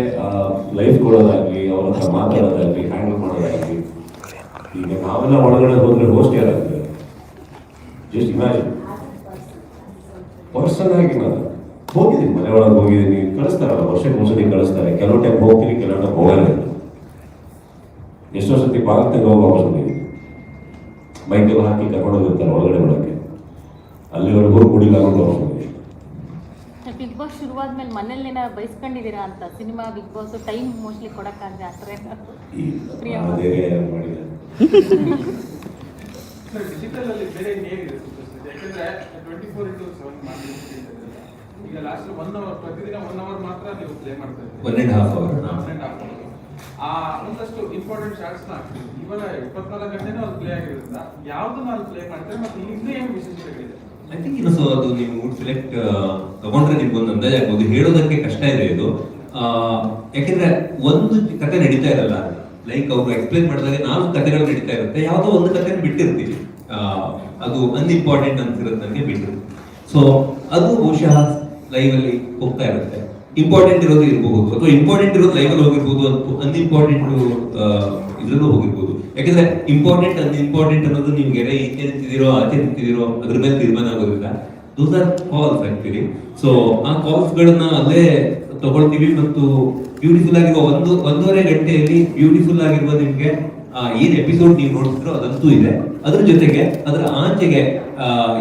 life ಕೊಡೋದಾಗಲಿ, ಅವ್ರ ಹತ್ರ ಮಾತಾಡೋದಾಗಲಿ, ಹ್ಯಾಂಡಲ್ ಮಾಡೋದಾಗಲಿ. ಈಗ ನಾವೆಲ್ಲ ಒಳಗಡೆ ಹೋದರೆ ಹೋಸ್ಟ್ ಯಾರಾಗ್ತದೆ? Just imagine. ಪರ್ಸನ್ ಆಗಿ ನಾನು ಹೋಗಿದ್ದೀನಿ, ಮನೆ ಒಳಗೆ ಹೋಗಿದ್ದೀನಿ, ಕಳಿಸ್ತಾರಲ್ಲ, ವರ್ಷಕ್ಕೆ ಒಂದ್ಸತಿ ಕಳಿಸ್ತಾರೆ. ಕೆಲವು ಟೈಮ್ ಹೋಗ್ತೀನಿ, ಕೆಲವು ಟೈಮ್ ಹೋಗಲ್ಲ. ಎಷ್ಟೋ ಸತಿ ಬಾಗ್ತಂಗೆ ಹೋಗಿ ವಾಪಸ್ ಬಂದಿದ್ದೀನಿ. ಮೈಕೆಲ್ಲ ಹಾಕಿ ಕರ್ಕೊಂಡೋಗಿರ್ತಾರೆ ಒಳಗಡೆ ಒಳಗೆ, ಅಲ್ಲಿವರೆಗೂ ಹೋಗಿ ಕುಡಿಲ್ಲ ಅನ್ನೋದು ವಾಪಸ್ ಬಂದಿದ್ದೀನಿ. ಬಿಗ್ ಬಾಸ್ ಶುರುವಾದ್ಮೇಲೆ ಮನೇಲಿನ ಬಯಸ್ಕೊಂಡಿದ್ದೀರಾ ಅಂತ? Cinema Bigg Boss time mostly ಕೊಡಕ್ಕಾಗದೆ ಆ ಥರ ಬೇರೆ ಮಾಡಿದ್ದಾರೆ. ಡಿಜಿಟಲಲ್ಲಿ ಬೇರೆ ಹೇಗಿದೆ? ಯಾಕೆಂದರೆ 24/7 ಮಾಡ್ಲಿಕ್ಕೆ ಈಗ ಲಾಸ್ಟ್ 1 ಅವರ್, ಪ್ರತಿದಿನ 1 ಅವರ್ ಮಾತ್ರ ನೀವು ಪ್ಲೇ ಮಾಡ್ತಾ ಇದ್ದೀರಿ. 1.5 hour. 1.5 hour. ಒಂದಷ್ಟು ಇಂಪಾರ್ಟೆಂಟ್ ಶಾರ್ಟ್ಸ್ನ ಹಾಕ್ತೀವಿ. ಇವಾಗ 24 ಗಂಟೆನೂ ಅದು ಪ್ಲೇ ಆಗಿರೋದ್ರಿಂದ ಯಾವುದನ್ನ ಅಲ್ಲಿ ಪ್ಲೇ ಮಾಡ್ತಾರೆ ಮತ್ತು ಇನ್ನೂ ಏನು ವಿಶೇಷತೆಗಳಿದೆ? ಐ ಥಿಂಕ್ ಇನ್ನು ಸೊ ಅದು ನೀವು ಸೆಲೆಕ್ಟ್ ತಗೊಂಡ್ರೆ ನಿಮ್ಗೊಂದು ಅಂದಾಜು ಆಗ್ಬೋದು. ಹೇಳೋದಕ್ಕೆ ಕಷ್ಟ ಇದೆ ಇದು. ಯಾಕೆಂದ್ರೆ ಒಂದು ಕತೆ ನಡೀತಾ ಇರಲ್ಲ. ಲೈಕ್ ಅವರು ಎಕ್ಸ್ಪ್ಲೈನ್ ಮಾಡಿದಾಗ 4 ಕಥೆಗಳು ನಡೀತಾ ಇರುತ್ತೆ, ಯಾವುದೋ ಒಂದು ಕಥೆನ ಬಿಟ್ಟಿರ್ತೀವಿ. ಅದು ಅನ್ಇಂಪಾರ್ಟೆಂಟ್ ಅನ್ಸಿರೋದು ನನಗೆ ಬಿಟ್ಟಿರುತ್ತೆ. ಸೊ ಅದು ಬಹುಶಃ ಲೈವಲ್ಲಿ ಹೋಗ್ತಾ ಇರುತ್ತೆ. ಇಂಪಾರ್ಟೆಂಟ್ ಇರೋದು ಇರಬಹುದು, ಅಥವಾ ಇಂಪಾರ್ಟೆಂಟ್ ಇರೋದು ಲೈವಲ್ಲಿ ಹೋಗಿರ್ಬೋದು, ಅಥವಾ ಅನ್ಇಂಪಾರ್ಟೆಂಟ್ ಇದ್ರಲ್ಲೂ ಹೋಗಿರ್ಬೋದು. ಯಾಕಂದ್ರೆ ಇಂಪಾರ್ಟೆಂಟ್ ಅನ್ಇಂಪಾರ್ಟೆಂಟ್ ಅನ್ನೋದು ನಿಮ್ಗೆ ಈಚೆ ನಿಂತಿದ್ದೀರೋ ಆಚೆ ನಿಂತಿದ್ದೀರೋ ಅದ್ರ ಮೇಲೆ ತೀರ್ಮಾನ ಆಗೋದಿಲ್ಲ. Those are calls actually. So ಆ ಕಾಲ್ಸ್ಗಳನ್ನ ಅಲ್ಲೇ ತಗೊಳ್ತೀವಿ. ಮತ್ತು ಬ್ಯೂಟಿಫುಲ್ ಆಗಿರುವ 1.5 ಗಂಟೆಯಲ್ಲಿ ಬ್ಯೂಟಿಫುಲ್ ಆಗಿರುವ ನಿಮ್ಗೆ ಏನ್ ಎಪಿಸೋಡ್ ನೀವು ನೋಡ್ತಿರೋ ಅದಂತೂ ಇದೆ. ಅದ್ರ ಜೊತೆಗೆ ಅದರ ಆಚೆಗೆ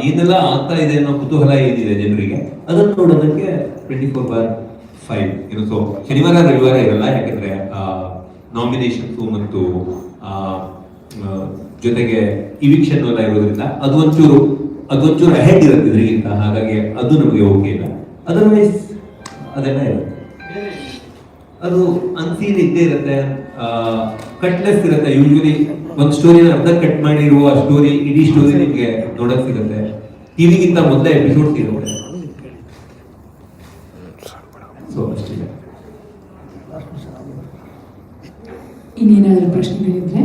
ಏನೆಲ್ಲ ಆಗ್ತಾ ಇದೆ ಅನ್ನೋ ಕುತೂಹಲ ಏನಿದೆ ಜನರಿಗೆ, ಅದನ್ನು ನೋಡೋದಕ್ಕೆ 24/5 ಇರೋ. ಸೊ ಶನಿವಾರ ರವಿವಾರ ಇರಲ್ಲ, ಯಾಕಂದ್ರೆ ನಾಮಿನೇಷನ್ಸು ಮತ್ತು ಜೊತೆಗೆ ಇವಿಕ್ಷನ್ ಎಲ್ಲ ಇರೋದ್ರಿಂದ ಅದು ಒಂಚೂರು ಅಹೆಡ್ ಇರುತ್ತೆ ಇದರಿಗಿಂತ. ಹಾಗಾಗಿ ಅದು ನಮಗೆ ಓಕೆ ಇಲ್ಲ. ಅದರ್ವೈಸ್ ಅದೆಲ್ಲ ಇರುತ್ತೆ. ಅದು ಅನ್ಸೀನ್ ಇದ್ದೇ ಇರುತ್ತೆ, ಕಟ್ಲೆಸ್ ಇರುತ್ತೆ. ಯೂಶುವಲಿ ಒಂದು ಸ್ಟೋರಿನ ಅರ್ಧ ಕಟ್ ಮಾಡಿರುವ ಸ್ಟೋರಿ ಇಡೀ ಸ್ಟೋರಿ ನಿಮಗೆ ನೋಡಕ್ ಸಿಗುತ್ತೆ. ಟಿವಿಗಿಂತ ಮೊದಲೇ ಎಪಿಸೋಡ್ಸ್ ಇರುತ್ತೆ. ಸೊ ಅಷ್ಟಿದೆ. ಇನ್ನೇನಾದರೂ ಪ್ರಶ್ನೆಗಳಿದ್ರೆ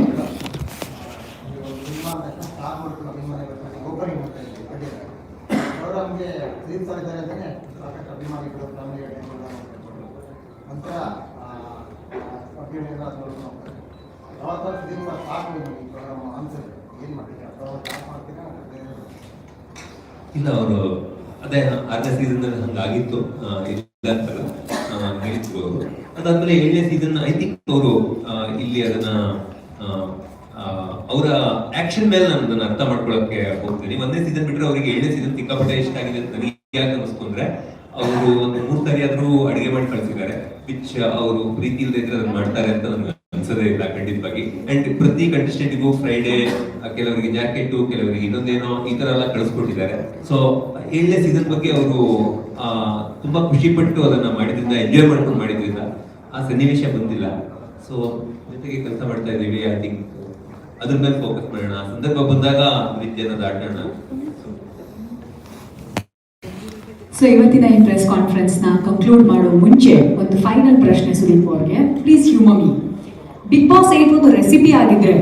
ನಮಗೆ ಕ್ಲೀನ್ ಮಾಡಿದ್ದಾರೆ ಅಂತಲೇ ಸಾಕಷ್ಟು ಅಭಿಮಾನಿಗಳು ನಂತರ ಅಭಿಮಾನಿಗಳು ಯಾವತ್ತಾರು ಕ್ಲೀನ್ ಸಾಕು ಅನ್ಸುತ್ತೆ. ಏನು ಮಾಡ್ತೀರಾ? ಮಾಡ್ತೀರಾ? ಇಲ್ಲ, ಅವರು ಅದೇ 6ನೇ ಸೀಸನ್ ಹಂಗಾಗಿತ್ತು, ಇಲ್ಲ ಅಂತಲ್ಲ ಹೇಳಿದ್ರು ಅವರು. ಅದಾದ್ಮೇಲೆ 7ನೇ ಸೀಸನ್ ಐ ಥಿಂಕ್ ಅವರು ಇಲ್ಲಿ ಅದನ್ನ ಅವರ ಆಕ್ಷನ್ ಮೇಲೆ ನಾನು ಅದನ್ನ ಅರ್ಥ ಮಾಡ್ಕೊಳಕ್ಕೆ ಹೋಗ್ತೀನಿ. 1ನೇ ಸೀಸನ್ ಬಿಟ್ಟರೆ ಅವರಿಗೆ 7ನೇ ಸೀಸನ್ ಸಿಕ್ಕಾಪಟ್ಟೆ ಇಷ್ಟ ಆಗಿದೆ ಅಂತ ನನಗೆ ಯಾಕೆ ಅನಿಸ್ತು ಅಂದ್ರೆ, ಅವರು ಒಂದು 3 ಸಾರಿ ಆದ್ರೂ ಅಡಿಗೆ ಮಾಡಿ ಕಳಿಸಿದ್ದಾರೆ. ವಿಚ್ ಅವರು ಪ್ರೀತಿ ಇಲ್ಲದೆ ಇದ್ರೆ ಅದನ್ನ ಮಾಡ್ತಾರೆ ಅಂತ ನನಗೆ ಅನ್ಸೋದೇ ಇಲ್ಲ ಖಂಡಿತವಾಗಿ. ಅಂಡ್ ಪ್ರತಿ ಕಂಟೆಸ್ಟೆಂಟಿಗೂ ಫ್ರೈಡೇ ಕೆಲವರಿಗೆ ಜಾಕೆಟ್, ಕೆಲವರಿಗೆ ಇನ್ನೊಂದೇನೋ ಈ ತರ ಎಲ್ಲ ಕಳಿಸ್ಕೊಟ್ಟಿದ್ದಾರೆ. ಸೊ 7ನೇ ಸೀಸನ್ ಬಗ್ಗೆ ಅವರು ತುಂಬಾ ಖುಷಿ ಪಟ್ಟು ಅದನ್ನ ಮಾಡಿದ್ರಿಂದ, ಎಂಜಾಯ್ ಮಾಡ್ಕೊಂಡು ಮಾಡಿದ್ರಿಂದ ಆ ಸನ್ನಿವೇಶ ಬಂದಿಲ್ಲ. ಸೊ ಜೊತೆಗೆ ಕೆಲಸ ಮಾಡ್ತಾ ಇದ್ದೀವಿ. ಐ ಥಿಂಕ್ ಅದ್ರ ಮೇಲೆ ಫೋಕಸ್ ಮಾಡೋಣ, ಸಂದರ್ಭ ಬಂದಾಗ ವಿದ್ಯೆನ ದಾಟೋಣ. ಸೊ ಇವತ್ತಿನ ಈ ಪ್ರೆಸ್ ಕಾನ್ಫರೆನ್ಸ್ನ ಕಂಕ್ಲೂಡ್ ಮಾಡೋ ಮುಂಚೆ ಒಂದು ಫೈನಲ್ ಪ್ರಶ್ನೆ ಸುದೀಪ್ ಅವ್ರಿಗೆ. Please humour me. Bigg Boss 8 ಒಂದು ರೆಸಿಪಿ ಆಗಿದ್ರೆ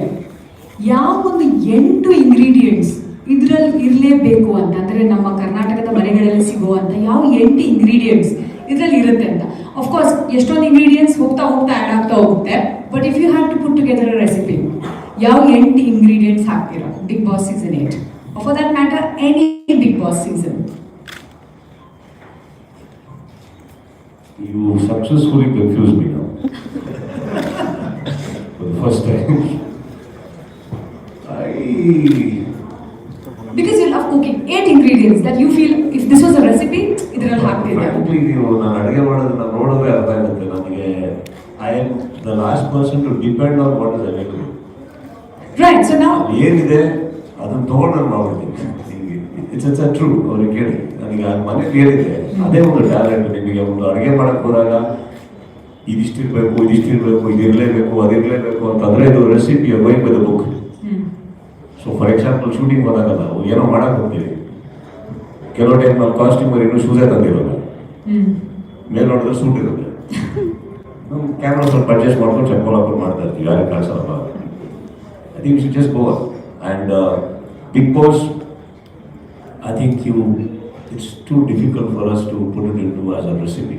ಯಾವ ಒಂದು 8 ಇಂಗ್ರೀಡಿಯೆಂಟ್ಸ್ ಇದರಲ್ಲಿ ಇರಲೇಬೇಕು ಅಂತ, ಅಂದರೆ ನಮ್ಮ ಕರ್ನಾಟಕದ ಮನೆಗಳಲ್ಲಿ ಸಿಗುವಂಥ ಯಾವ 8 ಇಂಗ್ರೀಡಿಯೆಂಟ್ಸ್ ಇದರಲ್ಲಿ ಇರುತ್ತೆ ಅಂತ. ಅಫ್ಕೋರ್ಸ್ ಎಷ್ಟೊಂದು ಇಂಗ್ರೀಡಿಯೆಂಟ್ಸ್ ಹೋಗ್ತಾ ಆ್ಯಡ್ ಆಗ್ತಾ ಹೋಗುತ್ತೆ. But if you have to put together a recipe, ಯಾವ 8 ಇಂಗ್ರೀಡಿಯೆಂಟ್ಸ್ ಹಾಕ್ತೀರಾ Bigg Boss season 8? For that matter any Bigg Boss season. You successfully confused me now. For the first time. Because you love cooking, 8 ingredients that you feel if this was a recipe, ಇದರಲ್ಲಿ ಹಾಕ್ತಿದ್ದೆ. Frankly, ನೀವು ನಾನು ಅಡುಗೆ ಮಾಡೋದನ್ನ ನೋಡಿದ್ರೆ ಅರ್ಥ ಆಗುತ್ತೆ ನನಗೆ. I am the last person to depend on what is available. Right, so now ಏನಿದೆ ಅದನ್ನ ತಗೊಂಡು ನಾನು ಮಾಡ್ಬಿಡ್ತೀನಿ. It's true. ಅವ್ರಿಗೆ ಕೇಳಿ ನನಗೆ ಮನೇಲಿ ಏನಿದೆ ಅದೇ ಒಂದು ಟ್ಯಾಲೆಂಟ್. ನಿಮಗೆ ಒಂದು ಅಡುಗೆ ಮಾಡಕ್ಕೆ ಹೋದಾಗ ಇದಿಷ್ಟಿರ್ಬೇಕು ಇದಿರಲೇಬೇಕು ಅದಿರಲೇಬೇಕು ಅಂತಂದ್ರೆ ಇದು recipe going by the book. So for example shooting ಹೋದಾಗ ನಾವು ಏನೋ ಮಾಡಕ್ಕೆ ಹೋಗ್ತೀವಿ, ಕೆಲವು ಟೈಮ್ ನಾವು ಕಾಸ್ಟ್ಯೂಮರ್ ಇನ್ನೂ ಶೂಸೇ ತಂದಿರೋಲ್ಲ, ಮೇಲೆ ನೋಡಿದ್ರೆ ಸೂಟ್ ಇರುತ್ತೆ, ಕ್ಯಾಮ್ರಾ ಸ್ವಲ್ಪ ಅಡ್ಜಸ್ಟ್ ಮಾಡ್ಕೊಂಡು ಚಪ್ಪಲ್ ಹಾಕೊಂಡು ಮಾಡ್ತಾ ಇರ್ತೀವಿ, ಯಾರಿಗೆ ಕಾಣಿಸಲ್ಲ. I think you should just go. And Bigg Boss, I think it's too difficult for us to put it into as a recipe.